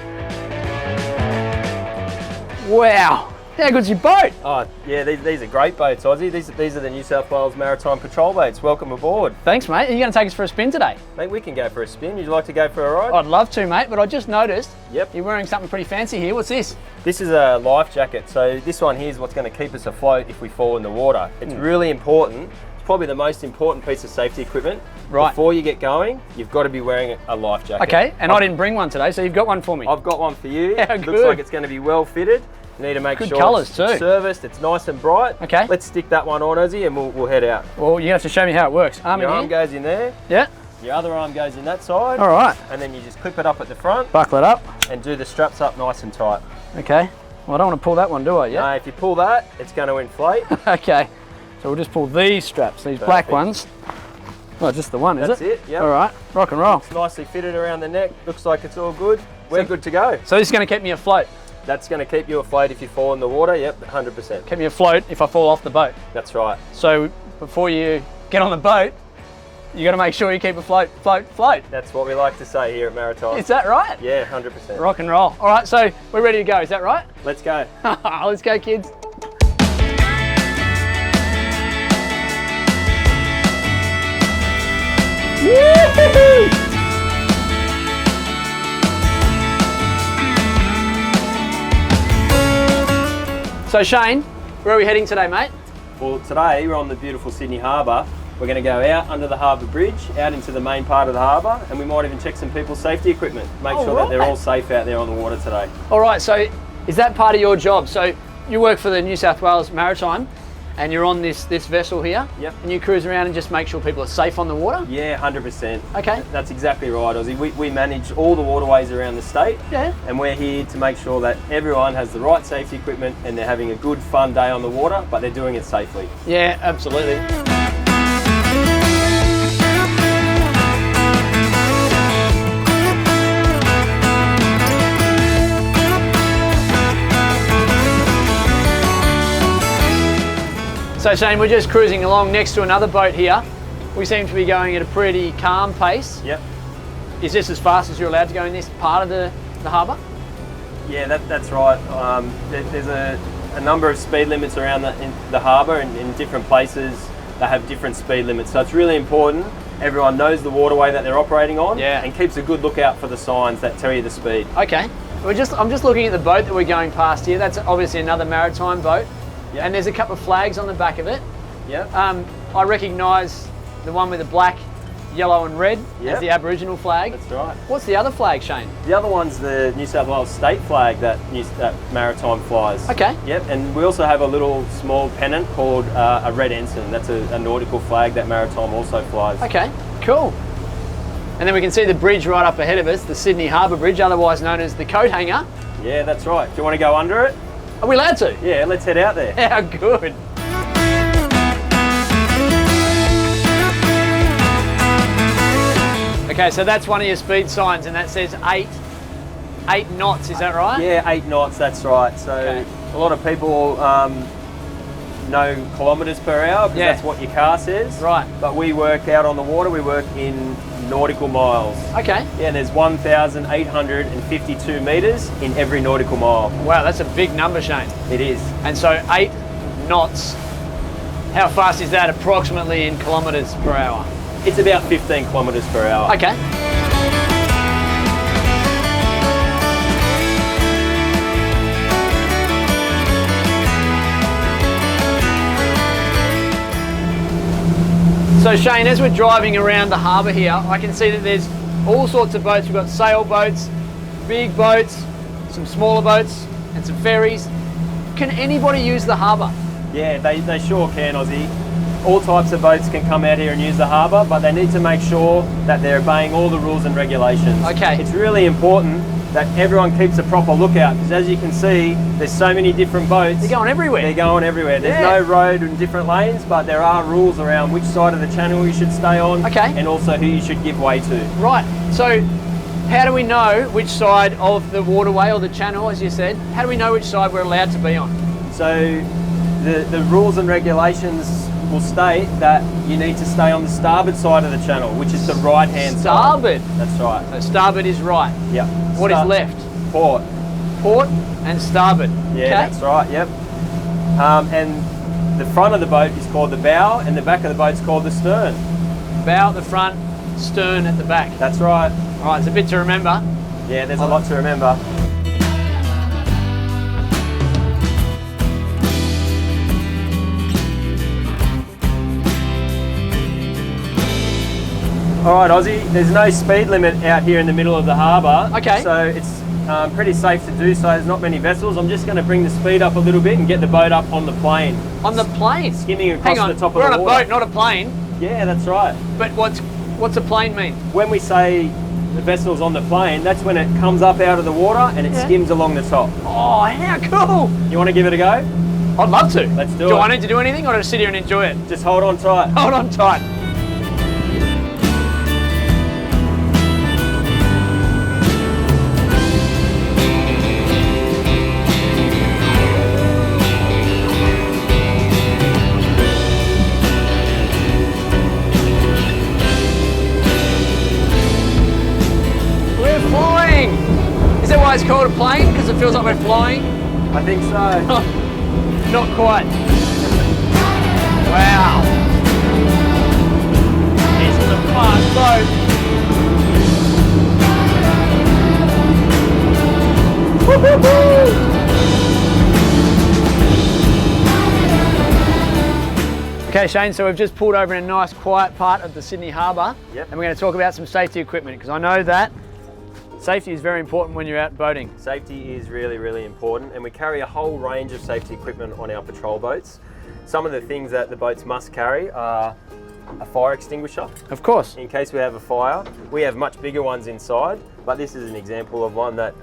Wow, how good's your boat? Oh yeah, these are great boats Ozzie. These are the New South Wales Maritime Patrol boats. Welcome aboard. Thanks mate, are you going to take us for a spin today? Mate, we can go for a spin. Would you like to go for a ride? I'd love to mate, but I just noticed Yep. you're wearing something pretty fancy here. What's this? This is a life jacket. So this one here is what's going to keep us afloat if we fall in the water. It's really important. It's probably the most important piece of safety equipment. Right. Before you get going, you've got to be wearing a life jacket. Okay, and I didn't bring one today, so you've got one for me. I've got one for you. How Looks good. like it's going to be well fitted. You need to make Good sure colours it's too. serviced, it's nice and bright. Okay. Let's stick that one on, Ozzie, and we'll head out. Well, you have to show me how it works. Arm Your in arm here. goes in there, Yeah, your other arm goes in that side, all right. and then you just clip it up at the front Buckle it up. and do the straps up nice and tight. Okay. Well, I don't want to pull that one, do I? No, Yeah. if you pull that, it's going to inflate. Okay. So we'll just pull these straps, these black Perfect. ones. Oh, just the one, is That's it? it, yep. All right. Rock and roll. It's nicely fitted around the neck. Looks like it's all good. We're good to go. So this is going to keep me afloat. That's going to keep you afloat if you fall in the water. Yep, 100%. Keep me afloat if I fall off the boat. That's right. So before you get on the boat, you got to make sure you keep afloat, float. That's what we like to say here at Maritime. Is that right? Yeah, 100%. Rock and roll. All right, so we're ready to go. Is that right? Let's go. Let's go, kids. Woo-hoo-hoo! So Shane, where are we heading today, mate? Well, today we're on the beautiful Sydney Harbour. We're going to go out under the harbour bridge, out into the main part of the harbour, and we might even check some people's safety equipment. Make sure that they're all safe out there on the water today. All right, so is that part of your job? So you work for the New South Wales Maritime and you're on this vessel here? Yep. And you cruise around and just make sure people are safe on the water? Yeah, 100%. Okay. That's exactly right, Ozzie. We manage all the waterways around the state, Yeah. and we're here to make sure that everyone has the right safety equipment and they're having a good, fun day on the water, but they're doing it safely. Yeah, absolutely. So Shane, we're just cruising along next to another boat here. We seem to be going at a pretty calm pace. Yep. Is this as fast as you're allowed to go in this part of the harbour? Yeah, that's right. There's a number of speed limits around in the harbour, and in different places they have different speed limits. So it's really important everyone knows the waterway that they're operating on, and keeps a good lookout for the signs that tell you the speed. Okay. I'm just looking at the boat that we're going past here. That's obviously another maritime boat. Yep. And there's a couple of flags on the back of it. Yep. I recognise the one with the black, yellow and red Yep. as the Aboriginal flag. That's right. What's the other flag, Shane? The other one's the New South Wales state flag that Maritime flies. Okay. Yep, and we also have a little small pennant called a red ensign. That's a nautical flag that Maritime also flies. Okay, cool. And then we can see the bridge right up ahead of us, the Sydney Harbour Bridge, otherwise known as the coat hanger. Yeah, that's right. Do you want to go under it? Are we allowed to? Yeah, let's head out there. How good. Okay, so that's one of your speed signs and that says 8 knots, is that right? Yeah, 8 knots, that's right. So Okay. a lot of people know kilometres per hour because that's what your car says. Right. But we work out on the water, we work in nautical miles. Okay. Yeah, and there's 1,852 metres in every nautical mile. Wow, that's a big number, Shane. It is. And so 8 knots, how fast is that approximately in kilometres per hour? It's about 15 kilometres per hour. Okay. So Shane, as we're driving around the harbour here, I can see that there's all sorts of boats. We've got sailboats, big boats, some smaller boats, and some ferries. Can anybody use the harbour? Yeah, they sure can, Ozzie. All types of boats can come out here and use the harbour, but they need to make sure that they're obeying all the rules and regulations. Okay. It's really important that everyone keeps a proper lookout, because as you can see, there's so many different boats. They're going everywhere. They're going everywhere. There's Yeah. no road and different lanes, but there are rules around which side of the channel you should stay on, Okay. and also who you should give way to. Right, so how do we know which side of the waterway or the channel, as you said, how do we know which side we're allowed to be on? So the rules and regulations will state that you need to stay on the starboard side of the channel, which is the right-hand side. Starboard? That's right. So starboard is right. Yep. What is left? Port. Port and starboard. Yeah, Okay. that's right, yep. And the front of the boat is called the bow, and the back of the boat is called the stern. Bow at the front, stern at the back. That's right. All right, it's a bit to remember. Yeah, there's a lot to remember. All right, Ozzie, there's no speed limit out here in the middle of the harbour. Okay. So it's pretty safe to do so. There's not many vessels. I'm just going to bring the speed up a little bit and get the boat up on the plane. On the plane? Skimming across Hang on, the top we're of the on a water. boat, not a plane. Yeah, that's right. But what's a plane mean? When we say the vessel's on the plane, that's when it comes up out of the water and it skims along the top. Oh, how cool! You want to give it a go? I'd love to. Let's do Do it. I need to do anything or just sit here and enjoy it? Just hold on tight. Hold on tight. We're flying! Is that why it's called a plane? Because it feels like we're flying? I think so. Not quite. Wow. This is a fast boat. Woo-hoo-hoo! Okay, Shane, so we've just pulled over in a nice quiet part of the Sydney Harbour. Yep. And we're going to talk about some safety equipment, because I know that safety is very important when you're out boating. Safety is really, really important, and we carry a whole range of safety equipment on our patrol boats. Some of the things that the boats must carry are a fire extinguisher. Of course. In case we have a fire. We have much bigger ones inside, but this is an example of one that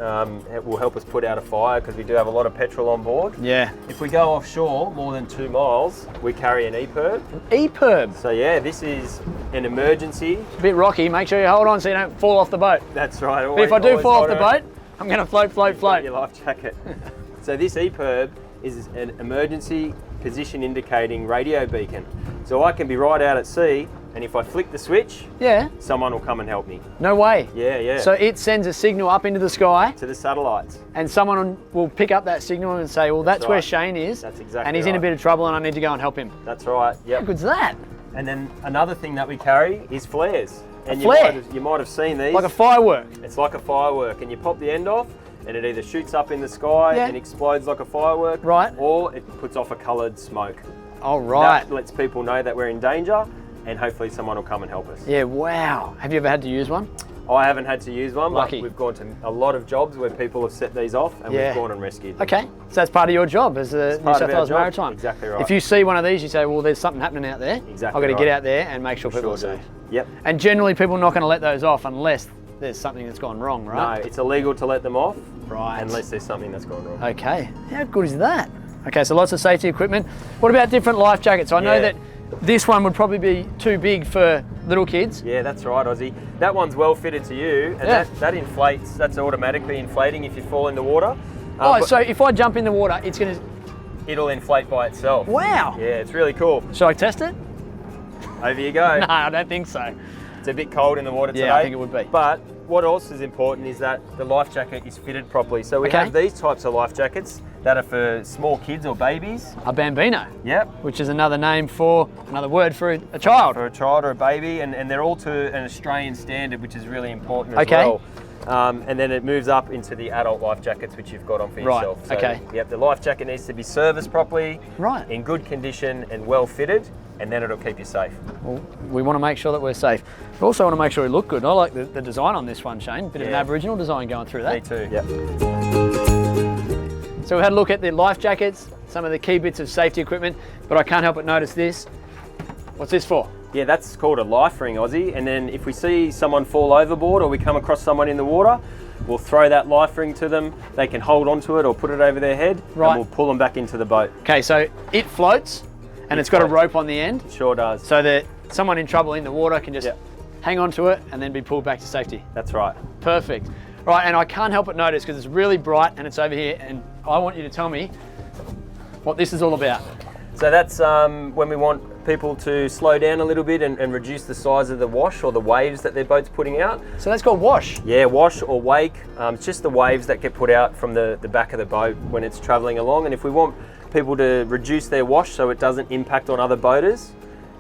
will help us put out a fire, because we do have a lot of petrol on board. Yeah. If we go offshore more than 2 miles, we carry an EPIRB. EPIRB. So yeah, this is an emergency. A bit rocky. Make sure you hold on so you don't fall off the boat. That's right. But if I do always fall off the gotta- boat, I'm going to float, float, Got float. your life jacket. So this EPIRB is an emergency position indicating radio beacon. So I can be right out at sea, and if I flick the switch, Yeah. someone will come and help me. No way. Yeah, yeah. So it sends a signal up into the sky, to the satellites. and someone will pick up that signal and say, well, that's where right. Shane is. That's exactly and he's in a right. bit of trouble and I need to go and help him. That's right. How Yep. good's that? And then another thing that we carry is flares. And flare? you might have seen these. Like a firework. It's like a firework, and you pop the end off, and it either shoots up in the sky Yeah. and explodes like a firework, Right. or it puts off a coloured smoke. Oh, right. That lets people know that we're in danger, and hopefully someone will come and help us. Yeah, wow. Have you ever had to use one? I haven't had to use one, Lucky. but we've gone to a lot of jobs where people have set these off, and Yeah. we've gone and rescued them. Okay, so that's part of your job as the New part South of our Wales job. Maritime. Exactly right. If you see one of these, you say, well, there's something happening out there. Exactly I've got to right. get out there and make sure people are Sure do. safe. Yep. And generally, people are not going to let those off unless there's something that's gone wrong, right? No, it's illegal to let them off, Right. unless there's something that's gone wrong. Okay, how good is that? Okay, so lots of safety equipment. What about different life jackets? I know Yeah. that this one would probably be too big for little kids. Yeah, that's right, Ozzie. That one's well fitted to you, and Yeah. that inflates. That's automatically inflating if you fall in the water. Oh, But so if I jump in the water, it's going to... it'll inflate by itself. Wow. Yeah, it's really cool. Should I test it? Over you go. No, I don't think so. It's a bit cold in the water today. Yeah, I think it would be. But what else is important is that the life jacket is fitted properly. So we Okay. have these types of life jackets that are for small kids or babies. A bambino, Yep. which is another word for a child. For a child or a baby, and they're all to an Australian standard, which is really important as Okay. well. And then it moves up into the adult life jackets, which you've got on for Right, yourself. So, okay. Yep, the life jacket needs to be serviced properly, Right. in good condition and well fitted, and then it'll keep you safe. Well, we want to make sure that we're safe. We also want to make sure we look good. I like the design on this one, Shane. Bit of an Yeah. Aboriginal design going through that. Me too. Yep. So we had a look at the life jackets, some of the key bits of safety equipment, but I can't help but notice this. What's this for? Yeah, that's called a life ring, Ozzie. And then if we see someone fall overboard or we come across someone in the water, we'll throw that life ring to them. They can hold onto it or put it over their head, Right. and we'll pull them back into the boat. Okay, so it floats and it's got a rope on the end Sure does. so that someone in trouble in the water can just Yep. hang on to it and then be pulled back to safety. That's right. Perfect. Right, and I can't help but notice because it's really bright and it's over here, and I want you to tell me what this is all about. So that's when we want people to slow down a little bit and reduce the size of the wash or the waves that their boat's putting out. So that's called wash. Yeah, wash or wake. It's just the waves that get put out from the back of the boat when it's travelling along. And if we want people to reduce their wash so it doesn't impact on other boaters,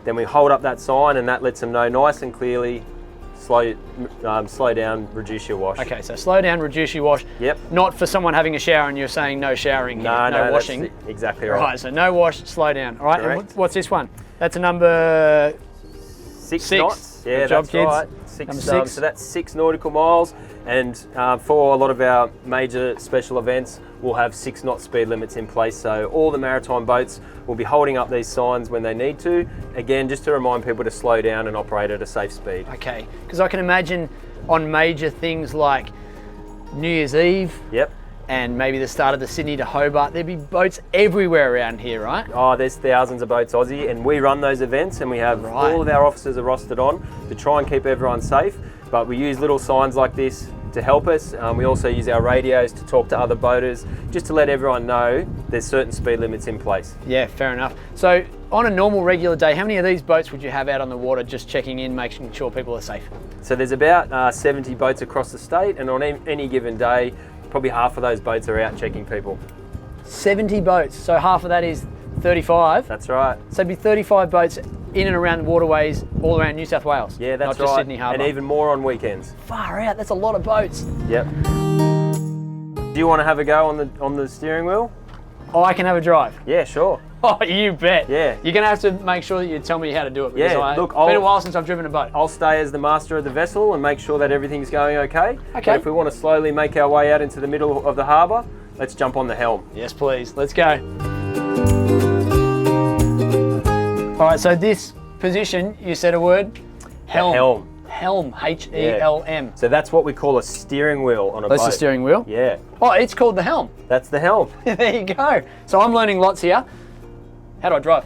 then we hold up that sign and that lets them know nice and clearly, slow down, reduce your wash. Okay, so slow down, reduce your wash. Yep. Not for someone having a shower and you're saying no showering, No, here, no, washing. that's exactly right. Right, so no wash, slow down. All right, and Correct. what's this one? That's a number 6 6. knots. Yeah, Good job, that's kids. right. Number 6. So that's 6 nautical miles, and for a lot of our major special events, we'll have 6 knot speed limits in place. So all the maritime boats will be holding up these signs when they need to. Again, just to remind people to slow down and operate at a safe speed. Okay, because I can imagine on major things like New Year's Eve Yep. and maybe the start of the Sydney to Hobart, there'd be boats everywhere around here, right? Oh, there's thousands of boats, Aussie, and we run those events, and we have Right. all of our officers are rostered on to try and keep everyone safe. But we use little signs like this to help us. We also use our radios to talk to other boaters, just to let everyone know there's certain speed limits in place. Yeah, fair enough. So on a normal regular day, how many of these boats would you have out on the water just checking in, making sure people are safe? So there's about 70 boats across the state, and on any given day, probably half of those boats are out checking people. 70 boats, so half of that is 35. That's right. So it'd be 35 boats in and around the waterways all around New South Wales. Yeah, that's not just right. Sydney Harbour. And even more on weekends. Far out, that's a lot of boats. Yep. Do you want to have a go on the steering wheel? Oh, I can have a drive. Yeah, sure. Oh, you bet. Yeah. You're going to have to make sure that you tell me how to do it. Because Yeah, look, it's been a while since I've driven a boat. I'll stay as the master of the vessel and make sure that everything's going okay. Okay. But if we want to slowly make our way out into the middle of the harbour, let's jump on the helm. Yes, please. Let's go. All right, so this position, you said a word? Helm. Helm. Helm, H-E-L-M. So that's what we call a steering wheel on a boat. That's the steering wheel? Yeah, Oh, it's called the helm. that's the helm. There you go. So I'm learning lots here. How do I drive?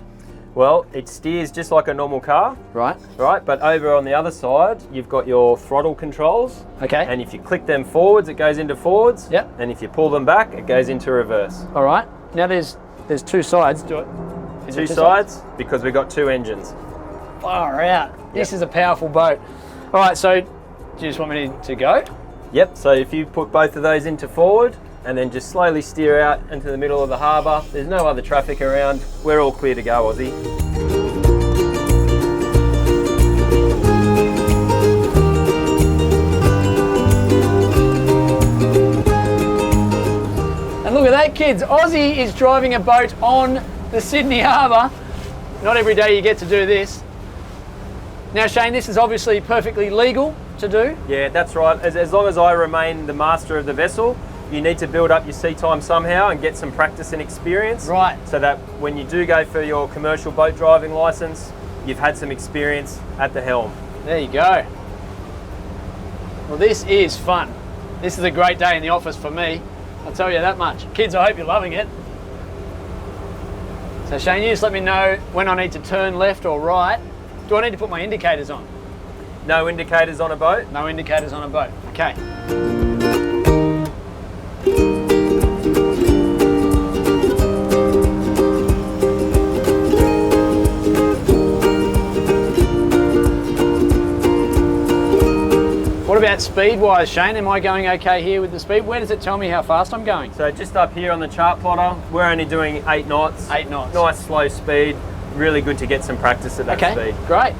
Well, it steers just like a normal car, Right. right? But over on the other side, you've got your throttle controls. Okay. And if you click them forwards, it goes into forwards. Yep. And if you pull them back, it goes into reverse. All right. Now there's two sides. Do it. Is it Two sides, because we've got 2 engines. Far out. This is a powerful boat. All right, so do you just want me to go? Yep, so if you put both of those into forward and then just slowly steer out into the middle of the harbour, there's no other traffic around, we're all clear to go, Aussie. And look at that, kids. Ozzie is driving a boat on the Sydney Harbour. Not every day you get to do this. Now, Shane, this is obviously perfectly legal to do. Yeah, that's right. As long as I remain the master of the vessel, you need to build up your sea time somehow and get some practice and experience. Right. So that when you do go for your commercial boat driving licence, you've had some experience at the helm. There you go. Well, this is fun. This is a great day in the office for me. I'll tell you that much. Kids, I hope you're loving it. So Shane, you just let me know when I need to turn left or right. Do I need to put my indicators on? No indicators on a boat? No indicators on a boat. Okay. What about speed-wise, Shane? Am I going okay here with the speed? Where does it tell me how fast I'm going? So just up here on the chart plotter, we're only doing 8 knots. 8 knots. Nice slow speed. Really good to get some practice at that Okay, speed. great.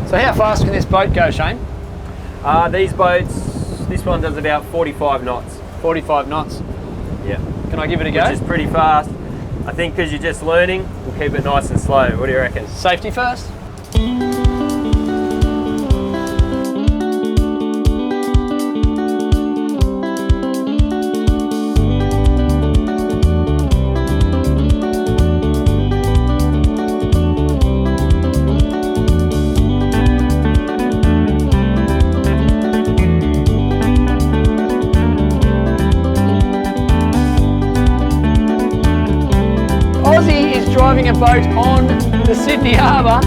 So how fast can this boat go, Shane? These boats, this one does about 45 knots. 45 knots. Yeah. Can I give it a go? Which is pretty fast. I think because you're just learning, we'll keep it nice and slow. What do you reckon? Safety first. a boat on the Sydney Harbour.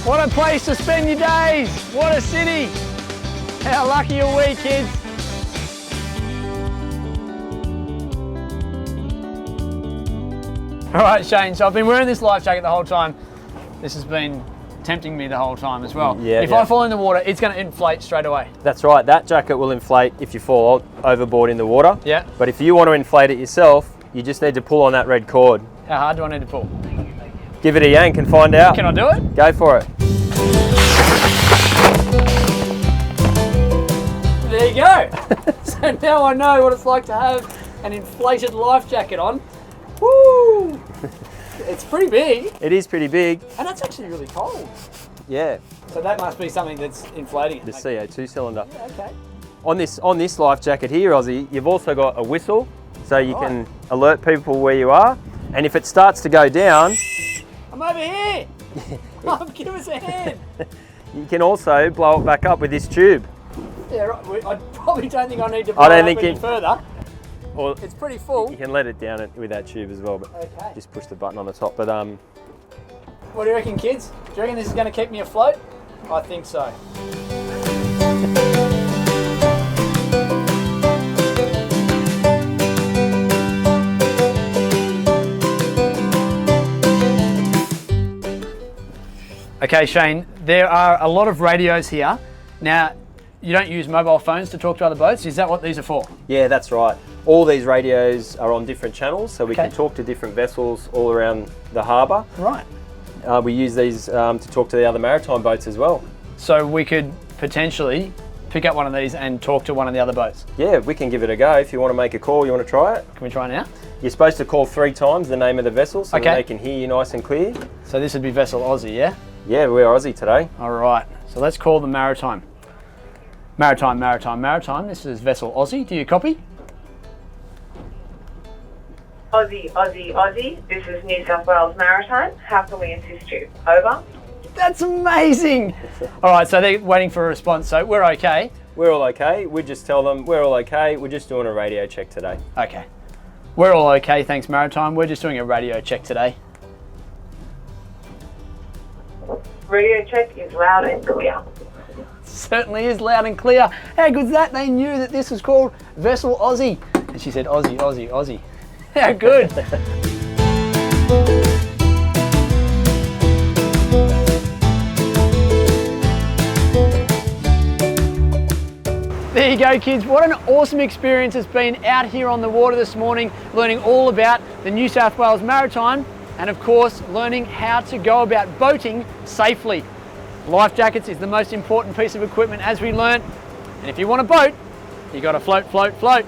What a place to spend your days. What a city. How lucky are we, kids? All right, Shane, so I've been wearing this life jacket the whole time. This has been tempting me the whole time as well. Yeah, if I fall in the water, it's going to inflate straight away. That's right, that jacket will inflate if you fall overboard in the water. Yeah. But if you want to inflate it yourself, you just need to pull on that red cord. How hard do I need to pull? Give it a yank and find out. Can I do it? Go for it. There you go. So now I know what it's like to have an inflated life jacket on. Woo! It's pretty big. It is pretty big. And that's actually really cold. Yeah. So that must be something that's inflating it. The CO2 cylinder. Yeah, okay. On this life jacket here, Ozzie, you've also got a whistle, so you can alert people where you are. And if it starts to go down, I'm over here. Give us a hand. you can also blow it back up with this tube. Yeah, right. I probably don't think I need to blow it up any further. Or It's pretty full. you can let it down with that tube as well, but Okay. just push the button on the top. But What do you reckon, kids? Do you reckon this is going to keep me afloat? I think so. Okay, Shane, there are a lot of radios here. Now, you don't use mobile phones to talk to other boats. Is that what these are for? yeah, that's right. All these radios are on different channels, so we Okay. can talk to different vessels all around the harbour. Right. We use these to talk to the other maritime boats as well. So we could potentially pick up one of these and talk to one of the other boats. Yeah, we can give it a go. If you want to make a call, you want to try it? Can we try now? You're supposed to call 3 times the name of the vessel so Okay. that they can hear you nice and clear. So this would be vessel Ozzie, yeah? Yeah, we're Ozzie today. All right, so let's call the Maritime. Maritime. This is vessel Ozzie. Do you copy? Ozzie, Ozzie, Ozzie. This is New South Wales Maritime. How can we assist you? Over. That's amazing. All right, so they're waiting for a response. So we're okay. We're all okay. We just tell them we're all okay. We're just doing a radio check today. Okay. We're all okay, thanks Maritime. We're just doing a radio check today. Radio check is loud and clear. Certainly is loud and clear. How good's that? They knew that this was called Vessel Aussie. And she said, Aussie, Aussie, Aussie. How good. There you go, kids. What an awesome experience it's been out here on the water this morning, learning all about the New South Wales Maritime and of course learning how to go about boating safely. Life jackets is the most important piece of equipment, as we learnt, and if you want a boat, you got to float, float, float.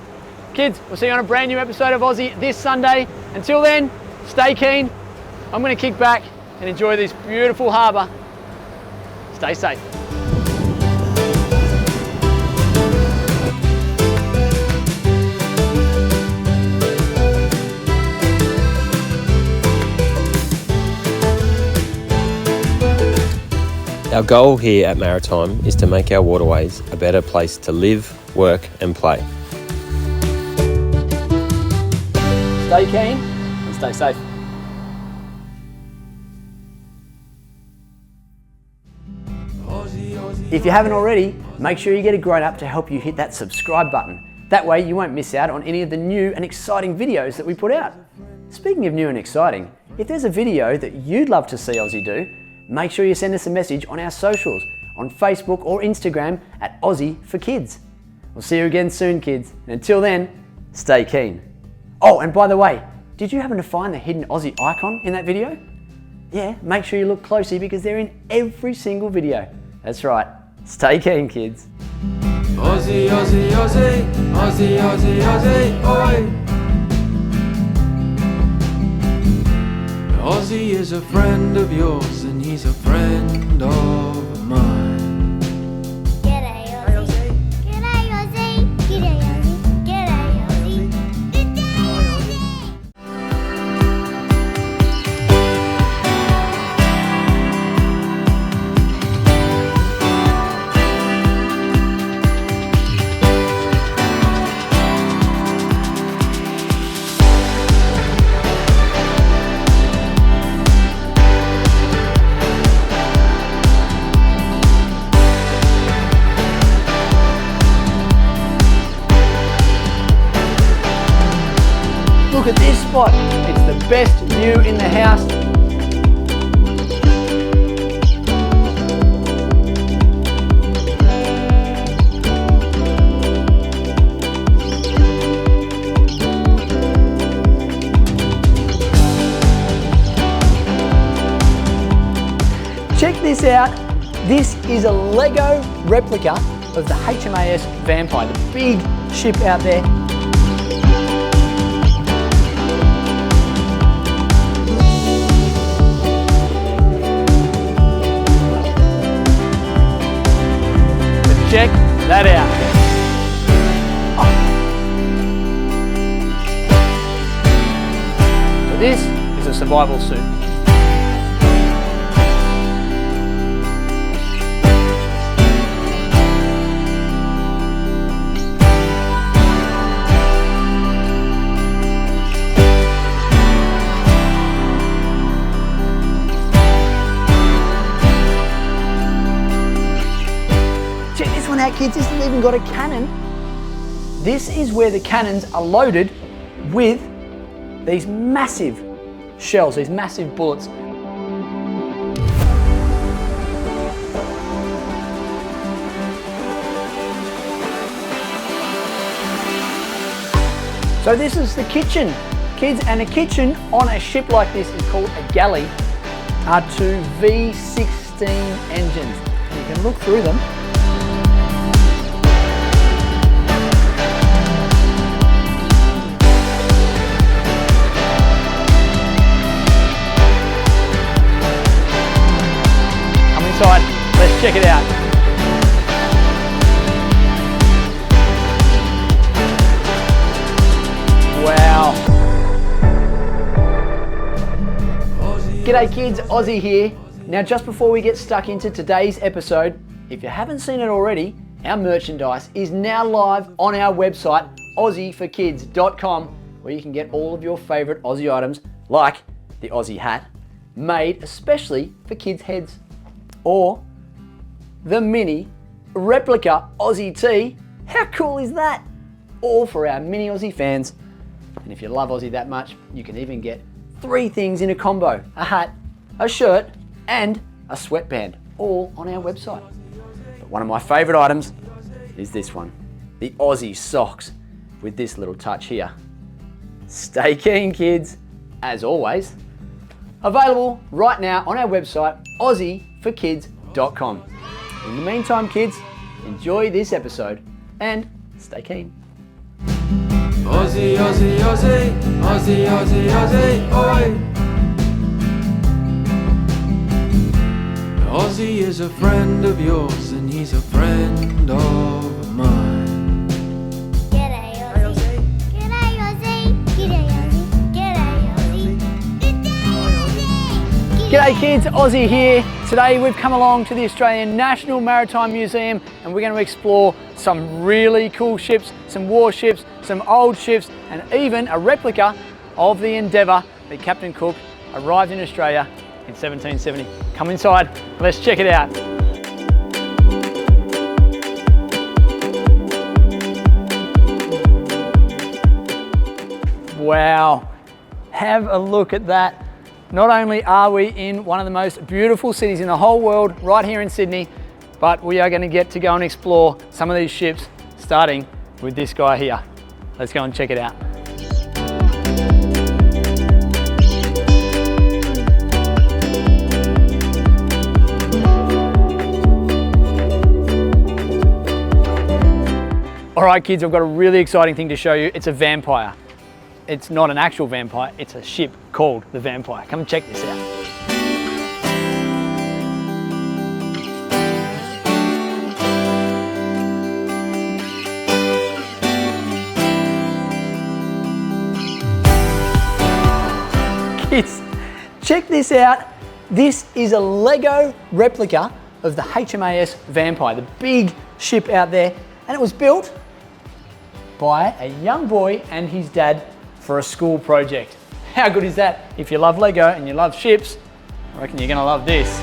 Kids, we'll see you on a brand new episode of Aussie this Sunday. Until then, stay keen. I'm going to kick back and enjoy this beautiful harbour. Stay safe. Our goal here at Maritime is to make our waterways a better place to live, work and play. Stay keen and stay safe. If you haven't already, make sure you get a grown up to help you hit that subscribe button. That way you won't miss out on any of the new and exciting videos that we put out. Speaking of new and exciting, if there's a video that you'd love to see Aussie do, make sure you send us a message on our socials, on Facebook or Instagram at Aussie for Kids. We'll see you again soon, kids. And until then, stay keen. Oh, and by the way, did you happen to find the hidden Aussie icon in that video? Yeah, make sure you look closely because they're in every single video. That's right. Stay keen, kids. Ozzie, Ozzie, Ozzie, Ozzie, Ozzie, Ozzie, oi! Ozzie is a friend of yours and he's a friend of mine. G'day Ozzie. G'day Ozzie. G'day Ozzie. G'day Ozzie. G'day Ozzie. Look at this spot. It's the best view in the house. Check this out. This is a Lego replica of the HMAS Vampire, the big ship out there. Check that out. Oh. So this is a survival suit. Out, kids, this has even got a cannon. This is where the cannons are loaded with these massive shells, these massive bullets. So this is the kitchen, kids, and a kitchen on a ship like this is called a galley. Are two V16 engines. You can look through them. Inside. Let's check it out. Wow. G'day kids, Ozzie here. Now just before we get stuck into today's episode, if you haven't seen it already, our merchandise is now live on our website, aussieforkids.com, where you can get all of your favourite Aussie items like the Aussie hat, made especially for kids' heads, or the mini replica Aussie tee. How cool is that? All for our mini Aussie fans. And if you love Aussie that much, you can even get 3 things in a combo: a hat, a shirt, and a sweatband, all on our website. But one of my favourite items is this one, the Aussie socks, with this little touch here. Stay keen, kids, as always. Available right now on our website, aussieforkids.com. In the meantime, kids, enjoy this episode and stay keen. Aussie, Aussie, Aussie, Aussie, Aussie, Aussie, oi. Aussie is a friend of yours and he's a friend of mine. G'day Ozzie. G'day Ozzie. G'day Ozzie. G'day Ozzie. G'day Ozzie. G'day kids, Ozzie here. Today we've come along to the Australian National Maritime Museum and we're going to explore some really cool ships, some warships, some old ships, and even a replica of the Endeavour that Captain Cook arrived in Australia in 1770. Come inside, let's check it out. Wow, have a look at that. Not only are we in one of the most beautiful cities in the whole world, right here in Sydney, but we are going to get to go and explore some of these ships, starting with this guy here. Let's go and check it out. All right, kids, I've got a really exciting thing to show you. It's a vampire. It's not an actual vampire, it's a ship called the Vampire. Come and check this out. Kids, check this out. This is a Lego replica of the HMAS Vampire, the big ship out there, and it was built by a young boy and his dad for a school project. How good is that? If you love Lego and you love ships, I reckon you're gonna love this.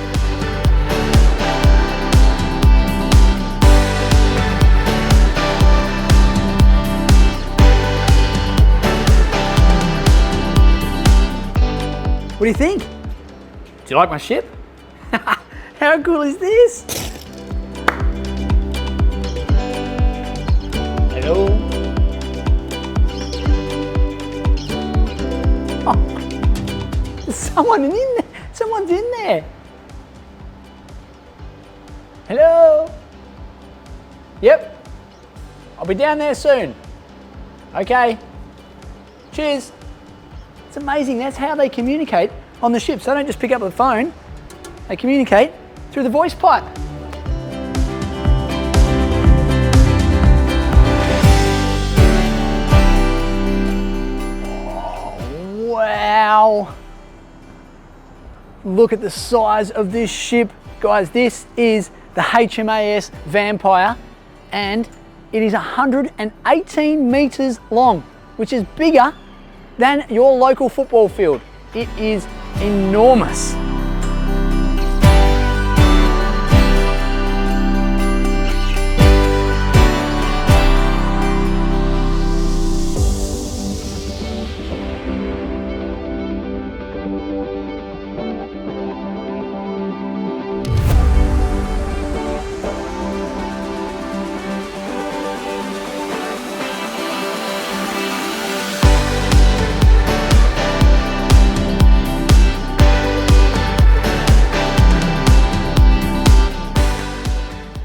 What do you think? Do you like my ship? How cool is this? Hello? There's someone in there. Someone's in there. Hello? Yep. I'll be down there soon. Okay. Cheers. It's amazing. That's how they communicate on the ships. They don't just pick up the phone. They communicate through the voice pipe. Wow. Look at the size of this ship. Guys, this is the HMAS Vampire and it is 118 metres long, which is bigger than your local football field. It is enormous.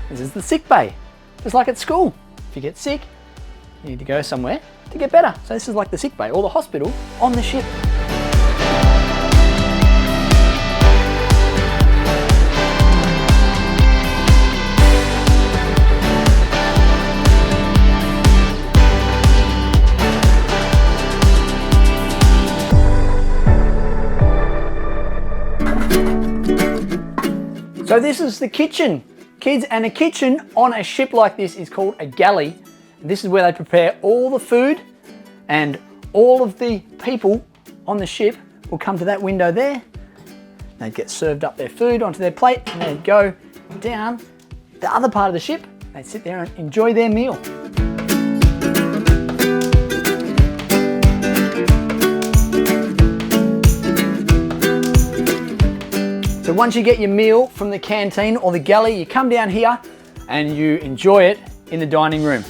This is the sick bay, just like at school. If you get sick, you need to go somewhere to get better. So this is like the sick bay or the hospital on the ship. So this is the kitchen, kids, and a kitchen on a ship like this is called a galley. And this is where they prepare all the food, and all of the people on the ship will come to that window there. They'd get served up their food onto their plate, and they'd go down the other part of the ship. They'd sit there and enjoy their meal. So once you get your meal from the canteen or the galley, you come down here and you enjoy it in the dining room.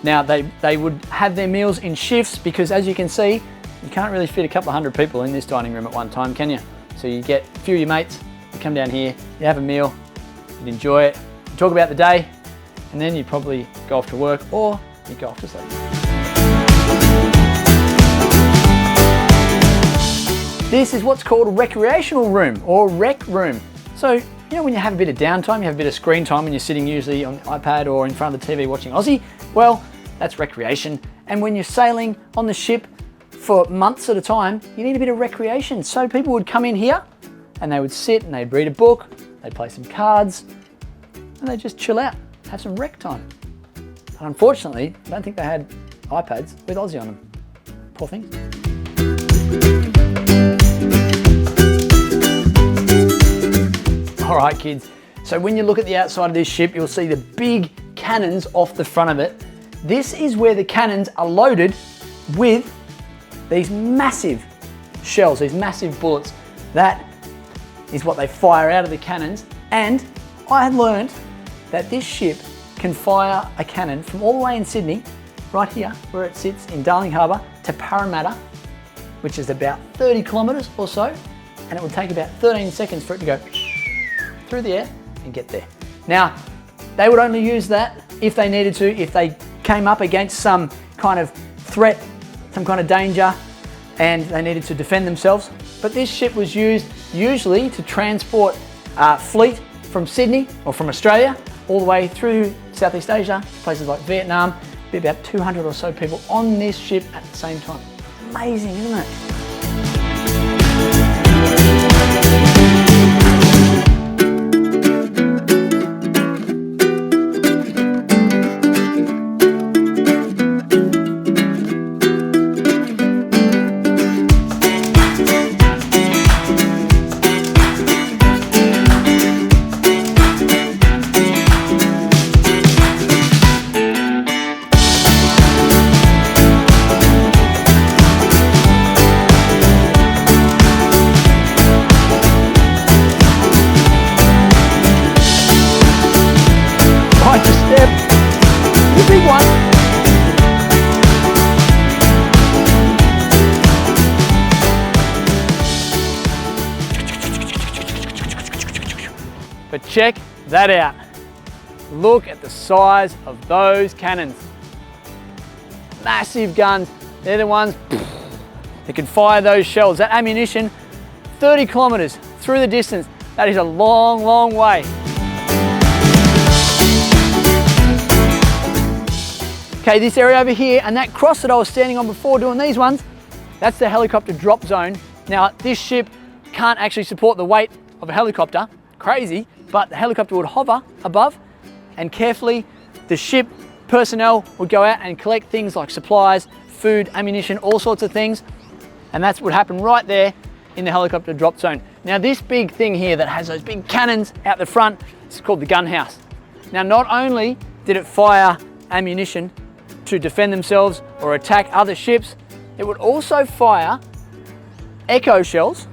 Now they would have their meals in shifts because, as you can see, you can't really fit a couple of hundred people in this dining room at one time, can you? So you get a few of your mates, you come down here, you have a meal, you enjoy it, you talk about the day, and then you probably go off to work or you go off to sleep. This is what's called a recreational room or rec room. So, you know, when you have a bit of downtime, you have a bit of screen time when you're sitting usually on the iPad or in front of the TV watching Ozzie, well, that's recreation. And when you're sailing on the ship for months at a time, you need a bit of recreation. So people would come in here and they would sit and they'd read a book, they'd play some cards, and they'd just chill out, have some rec time. But unfortunately, I don't think they had iPads with Ozzie on them. Poor things. All right, kids, so when you look at the outside of this ship, you'll see the big cannons off the front of it. This is where the cannons are loaded with these massive shells, these massive bullets. That is what they fire out of the cannons. And I had learned that this ship can fire a cannon from all the way in Sydney, right here, where it sits in Darling Harbour, to Parramatta, which is about 30 kilometres or so. And it would take about 13 seconds for it to go through the air and get there. Now, they would only use that if they needed to, if they came up against some kind of threat, some kind of danger, and they needed to defend themselves. But this ship was used usually to transport fleet from Sydney or from Australia all the way through Southeast Asia, places like Vietnam. Be about 200 or so people on this ship at the same time. Amazing, isn't it? But check that out. Look at the size of those cannons. Massive guns. They're the ones that can fire those shells. That ammunition, 30 kilometres through the distance. That is a long, long way. Okay, this area over here and that cross that I was standing on before doing these ones, that's the helicopter drop zone. Now, this ship can't actually support the weight of a helicopter. Crazy, but the helicopter would hover above and carefully the ship personnel would go out and collect things like supplies, food, ammunition, all sorts of things. And that's what happened right there in the helicopter drop zone. Now this big thing here that has those big cannons out the front, it's called the gun house. Now not only did it fire ammunition to defend themselves or attack other ships, it would also fire echo shells,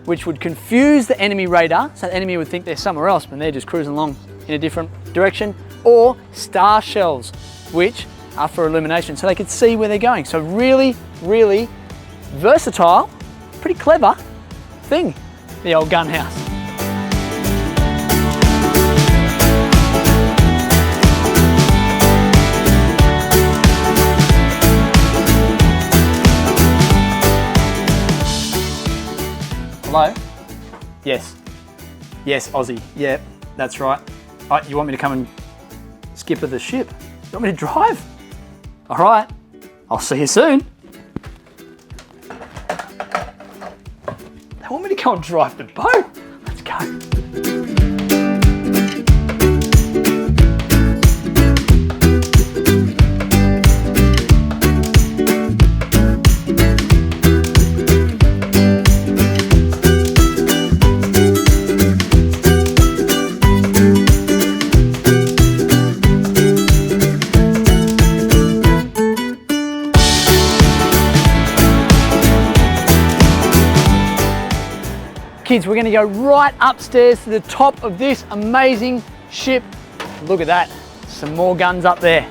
which would confuse the enemy radar, so the enemy would think they're somewhere else when they're just cruising along in a different direction, or star shells, which are for illumination, so they could see where they're going. So really, really versatile, pretty clever thing, the old gun house. Hello? Yes. Yes, Ozzie. Yeah, that's right. You want me to come and skipper the ship? You want me to drive? All right. I'll see you soon. They want me to go and drive the boat. Let's go. kids, we're going to go right upstairs to the top of this amazing ship. Look at that, some more guns up there.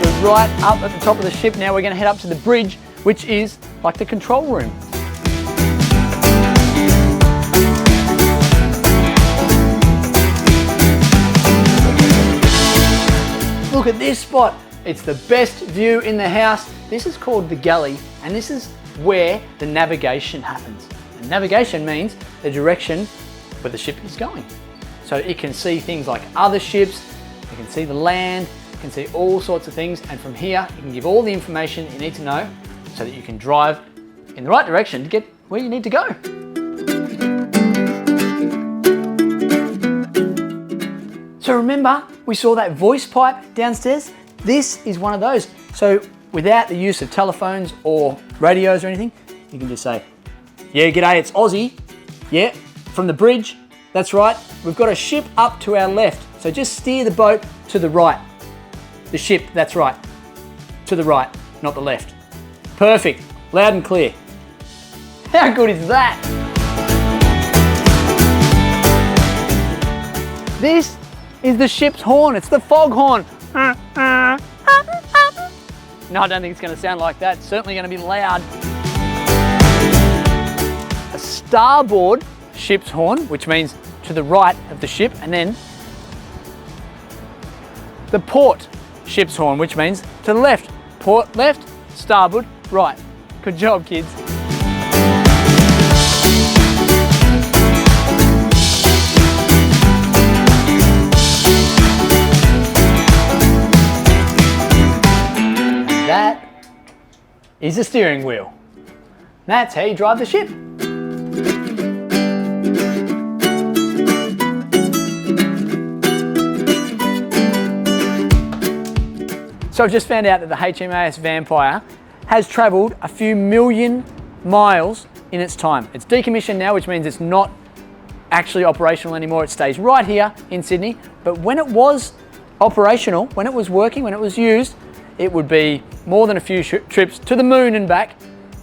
We're right up at the top of the ship now. We're going to head up to the bridge, which is like the control room. Look at this spot. It's the best view in the house. This is called the galley, and this is where the navigation happens. And navigation means the direction where the ship is going. So it can see things like other ships, it can see the land, it can see all sorts of things, and from here it can give all the information you need to know so that you can drive in the right direction to get where you need to go. So remember, we saw that voice pipe downstairs? This is one of those. So without the use of telephones or radios or anything, you can just say, yeah, g'day, it's Ozzie. Yeah, from the bridge. That's right. We've got a ship up to our left. So just steer the boat to the right. The ship, that's right. To the right, not the left. Perfect. Loud and clear. How good is that? This is the ship's horn. It's the fog horn. No, I don't think it's going to sound like that. It's certainly going to be loud. A starboard ship's horn, which means to the right of the ship, and then the port ship's horn, which means to the left. Port left, starboard right. Good job, kids. That is a steering wheel. That's how you drive the ship. So I've just found out that the HMAS Vampire has travelled a few million miles in its time. It's decommissioned now, which means it's not actually operational anymore. It stays right here in Sydney. But when it was operational, when it was working, when it was used, it would be more than a few trips to the moon and back,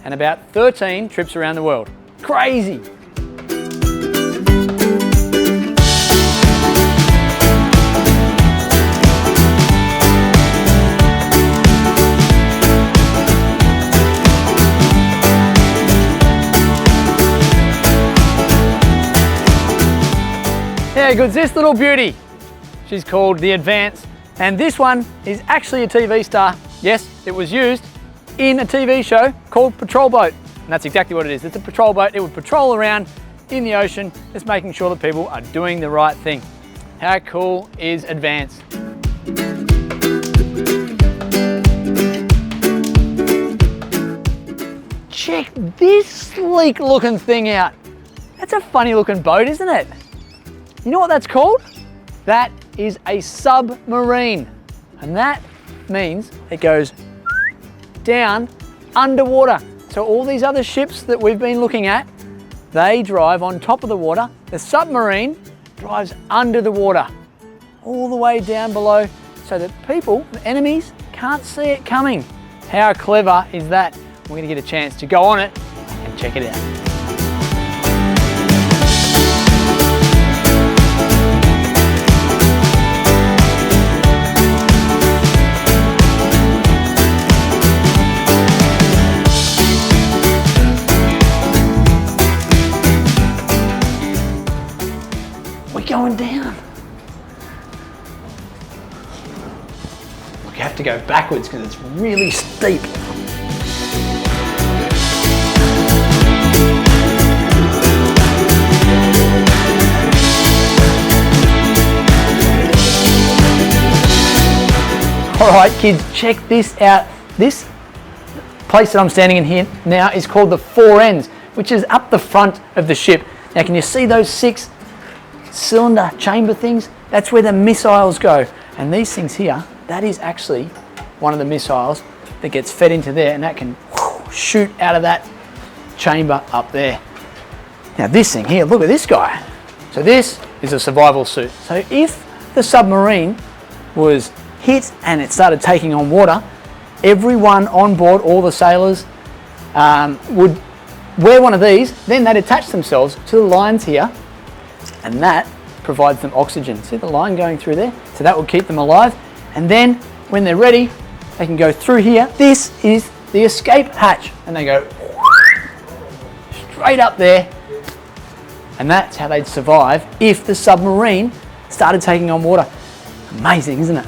and about 13 trips around the world. Crazy! How good's this little beauty? She's called the Advance. And this one is actually a TV star. Yes, it was used in a TV show called Patrol Boat. And that's exactly what it is. It's a patrol boat. It would patrol around in the ocean, just making sure that people are doing the right thing. How cool is Advance? Check this sleek looking thing out. That's a funny looking boat, isn't it? You know what that's called? That is a submarine, and that means it goes down underwater. So all these other ships that we've been looking at, they drive on top of the water. The submarine drives under the water, all the way down below, so that people, the enemies, can't see it coming. How clever is that? We're going to get a chance to go on it and check it out. Going down. Look, you have to go backwards because it's really steep. All right, kids, check this out. This place that I'm standing in here now is called the Four Ends, which is up the front of the ship. Now, can you see those 6 cylinder chamber things? That's where the missiles go. And these things here, that is actually one of the missiles that gets fed into there, and that can shoot out of that chamber up there. Now this thing here, look at this guy. So this is a survival suit. So if the submarine was hit and it started taking on water, everyone on board, all the sailors, would wear one of these, then they'd attach themselves to the lines here, and that provides them oxygen. See the line going through there? So that will keep them alive, and then when they're ready, they can go through here. This is the escape hatch, and they go straight up there, and that's how they'd survive if the submarine started taking on water. Amazing, isn't it?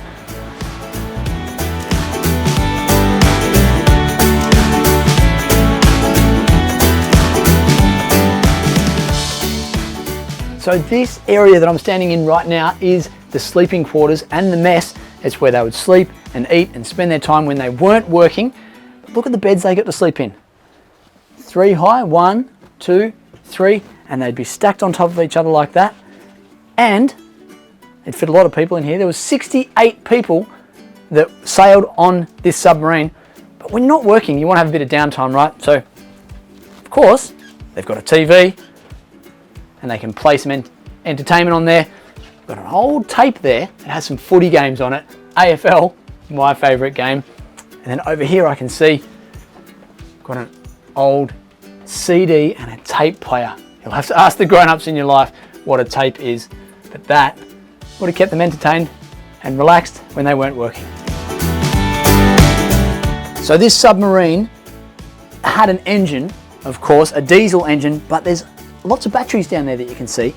So this area that I'm standing in right now is the sleeping quarters and the mess. It's where they would sleep and eat and spend their time when they weren't working. But look at the beds they got to sleep in. 3 high, 1, 2, 3, and they'd be stacked on top of each other like that. And it'd fit a lot of people in here. There was 68 people that sailed on this submarine. But when you're not working, you want to have a bit of downtime, right? So, of course, they've got a TV, and they can play some entertainment on there. Got an old tape there that has some footy games on it. AFL, my favourite game. And then over here I can see, got an old CD and a tape player. You'll have to ask the grown-ups in your life what a tape is, but that would have kept them entertained and relaxed when they weren't working. So this submarine had an engine, of course, a diesel engine, but there's lots of batteries down there that you can see.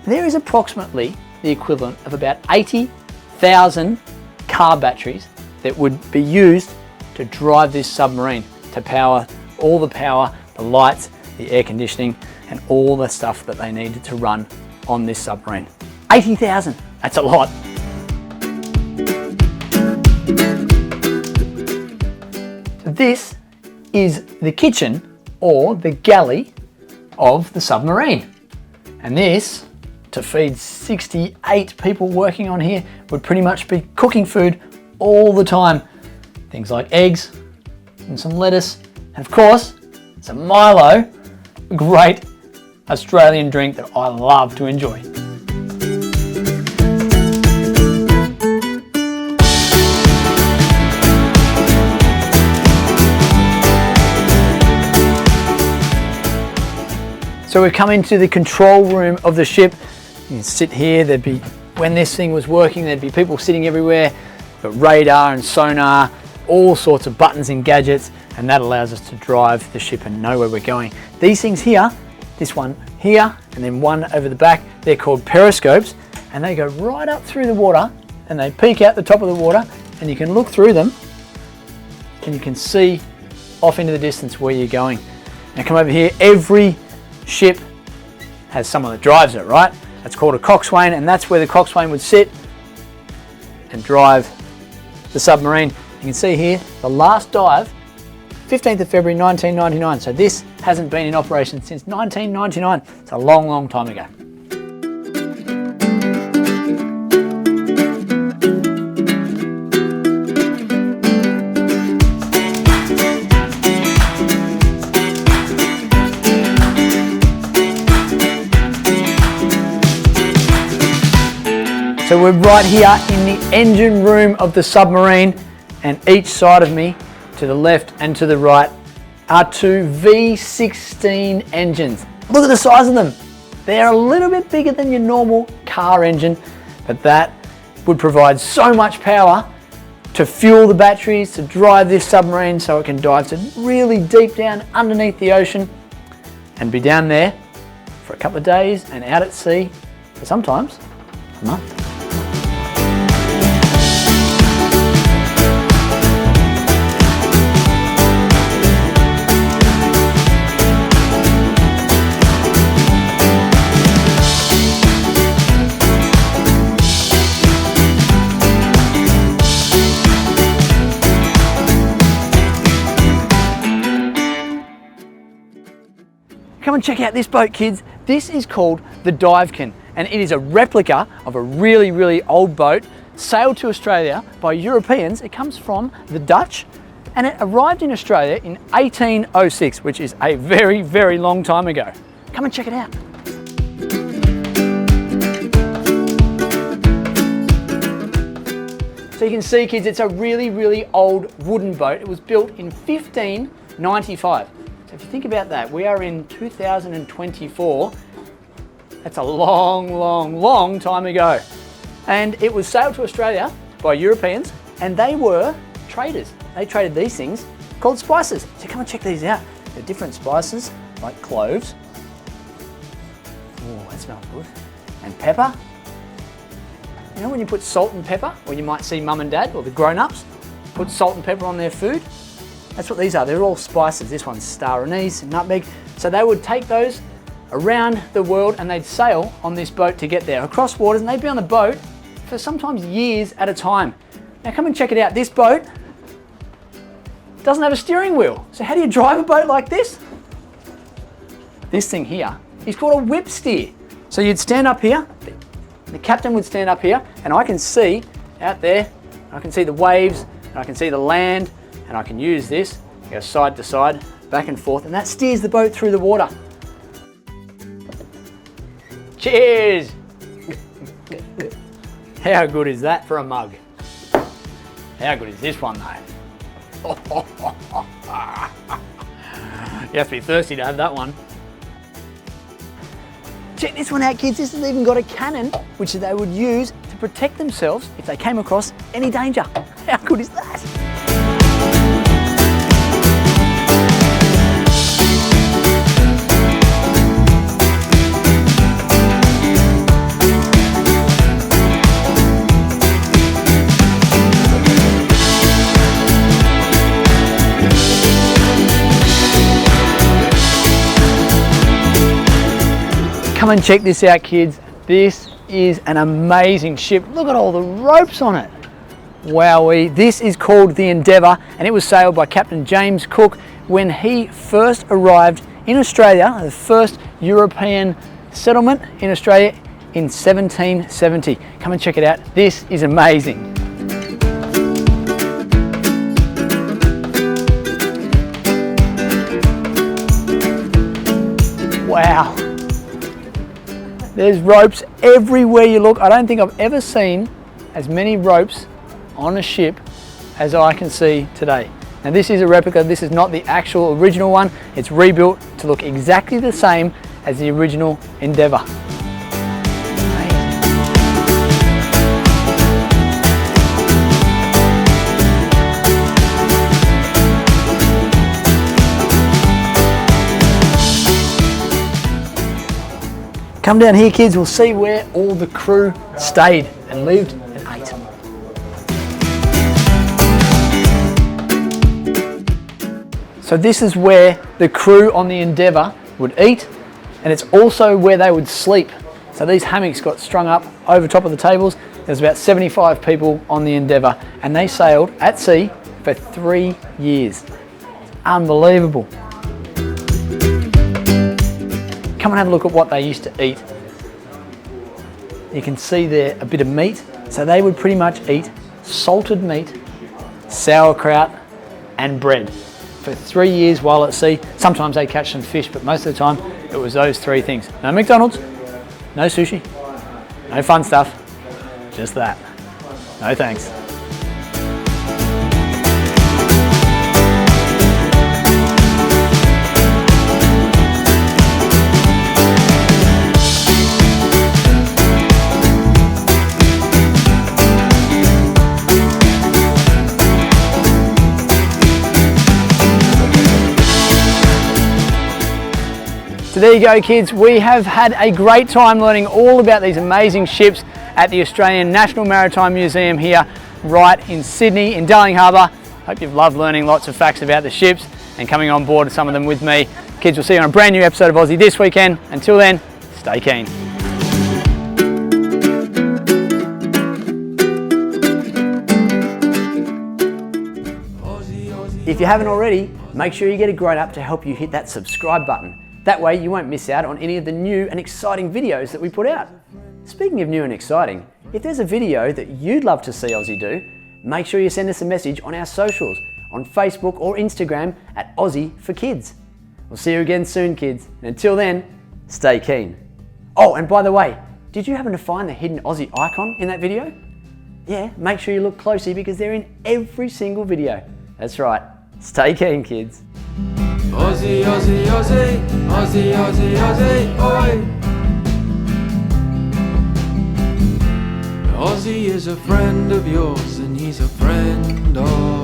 There is approximately the equivalent of about 80,000 car batteries that would be used to drive this submarine, to power all the power, the lights, the air conditioning, and all the stuff that they needed to run on this submarine. 80,000, that's a lot. This is the kitchen or the galley of the submarine, and this, to feed 68 people working on here, would pretty much be cooking food all the time. Things like eggs and some lettuce, and of course some Milo, a great Australian drink that I love to enjoy. So we've come into the control room of the ship. You can sit here, when this thing was working, there'd be people sitting everywhere, but radar and sonar, all sorts of buttons and gadgets, and that allows us to drive the ship and know where we're going. These things here, this one here, and then one over the back, they're called periscopes, and they go right up through the water, and they peek out the top of the water, and you can look through them, and you can see off into the distance where you're going. Now come over here, every ship has someone that drives it, right? That's called a coxswain, and that's where the coxswain would sit and drive the submarine. You can see here, the last dive, 15th of February 1999. So this hasn't been in operation since 1999. It's a long, long time ago. So we're right here in the engine room of the submarine, and each side of me, to the left and to the right, are 2 V16 engines. Look at the size of them. They're a little bit bigger than your normal car engine, but that would provide so much power to fuel the batteries, to drive this submarine so it can dive to really deep down underneath the ocean and be down there for a couple of days and out at sea for sometimes a month. Come and check out this boat, kids. This is called the Divekin, and it is a replica of a really, really old boat sailed to Australia by Europeans. It comes from the Dutch, and it arrived in Australia in 1806, which is a very, very long time ago. Come and check it out. So So you can see, kids, it's a really, really old wooden boat. It was built in 1595. So if you think about that, we are in 2024. That's a long, long, long time ago. And it was sailed to Australia by Europeans, and they were traders. They traded these things called spices. So come and check these out. They're different spices, like cloves. Oh, that smells good. And pepper. You know when you put salt and pepper, or you might see mum and dad, or the grown-ups, put salt and pepper on their food? That's what these are. They're all spices. This one's star anise, nutmeg. So they would take those around the world and they'd sail on this boat to get there across waters, and they'd be on the boat for sometimes years at a time. Now come and check it out. This boat doesn't have a steering wheel. So how do you drive a boat like this? This thing here is called a whip steer. So you'd stand up here, the captain would stand up here, and I can see out there, I can see the waves, and I can see the land, and I can use this, go side to side, back and forth, and that steers the boat through the water. Cheers! How good is that for a mug? How good is this one though? You have to be thirsty to have that one. Check this one out, kids. This has even got a cannon which they would use to protect themselves if they came across any danger. How good is that? Come and check this out, kids. This is an amazing ship. Look at all the ropes on it. Wowee. This is called the Endeavour, and it was sailed by Captain James Cook when he first arrived in Australia, the first European settlement in Australia in 1770. Come and check it out. This is amazing. Wow. There's ropes everywhere you look. I don't think I've ever seen as many ropes on a ship as I can see today. Now this is a replica, this is not the actual original one. It's rebuilt to look exactly the same as the original Endeavour. Come down here, kids, we'll see where all the crew stayed and lived and ate. So this is where the crew on the Endeavour would eat, and it's also where they would sleep. So these hammocks got strung up over top of the tables. There's about 75 people on the Endeavour, and they sailed at sea for 3 years. It's unbelievable. Come and have a look at what they used to eat. You can see there a bit of meat. So they would pretty much eat salted meat, sauerkraut and bread for 3 years while at sea. Sometimes they catch some fish, but most of the time it was those three things. No McDonald's, no sushi, no fun stuff, just that. No thanks. So there you go, kids. We have had a great time learning all about these amazing ships at the Australian National Maritime Museum here right in Sydney, in Darling Harbour. Hope you've loved learning lots of facts about the ships and coming on board some of them with me. Kids, we'll see you on a brand new episode of Aussie this weekend. Until then, stay keen. If you haven't already, make sure you get a grown-up to help you hit that subscribe button. That way you won't miss out on any of the new and exciting videos that we put out. Speaking of new and exciting, if there's a video that you'd love to see Aussie do, make sure you send us a message on our socials, on Facebook or Instagram at Aussie for Kids. We'll see you again soon, kids. And until then, stay keen. Oh, and by the way, did you happen to find the hidden Aussie icon in that video? Yeah, make sure you look closely because they're in every single video. That's right. Stay keen, kids. Ozzie, Ozzie, Ozzie, Ozzie, Ozzie, Ozzie, oi! Ozzie is a friend of yours and he's a friend of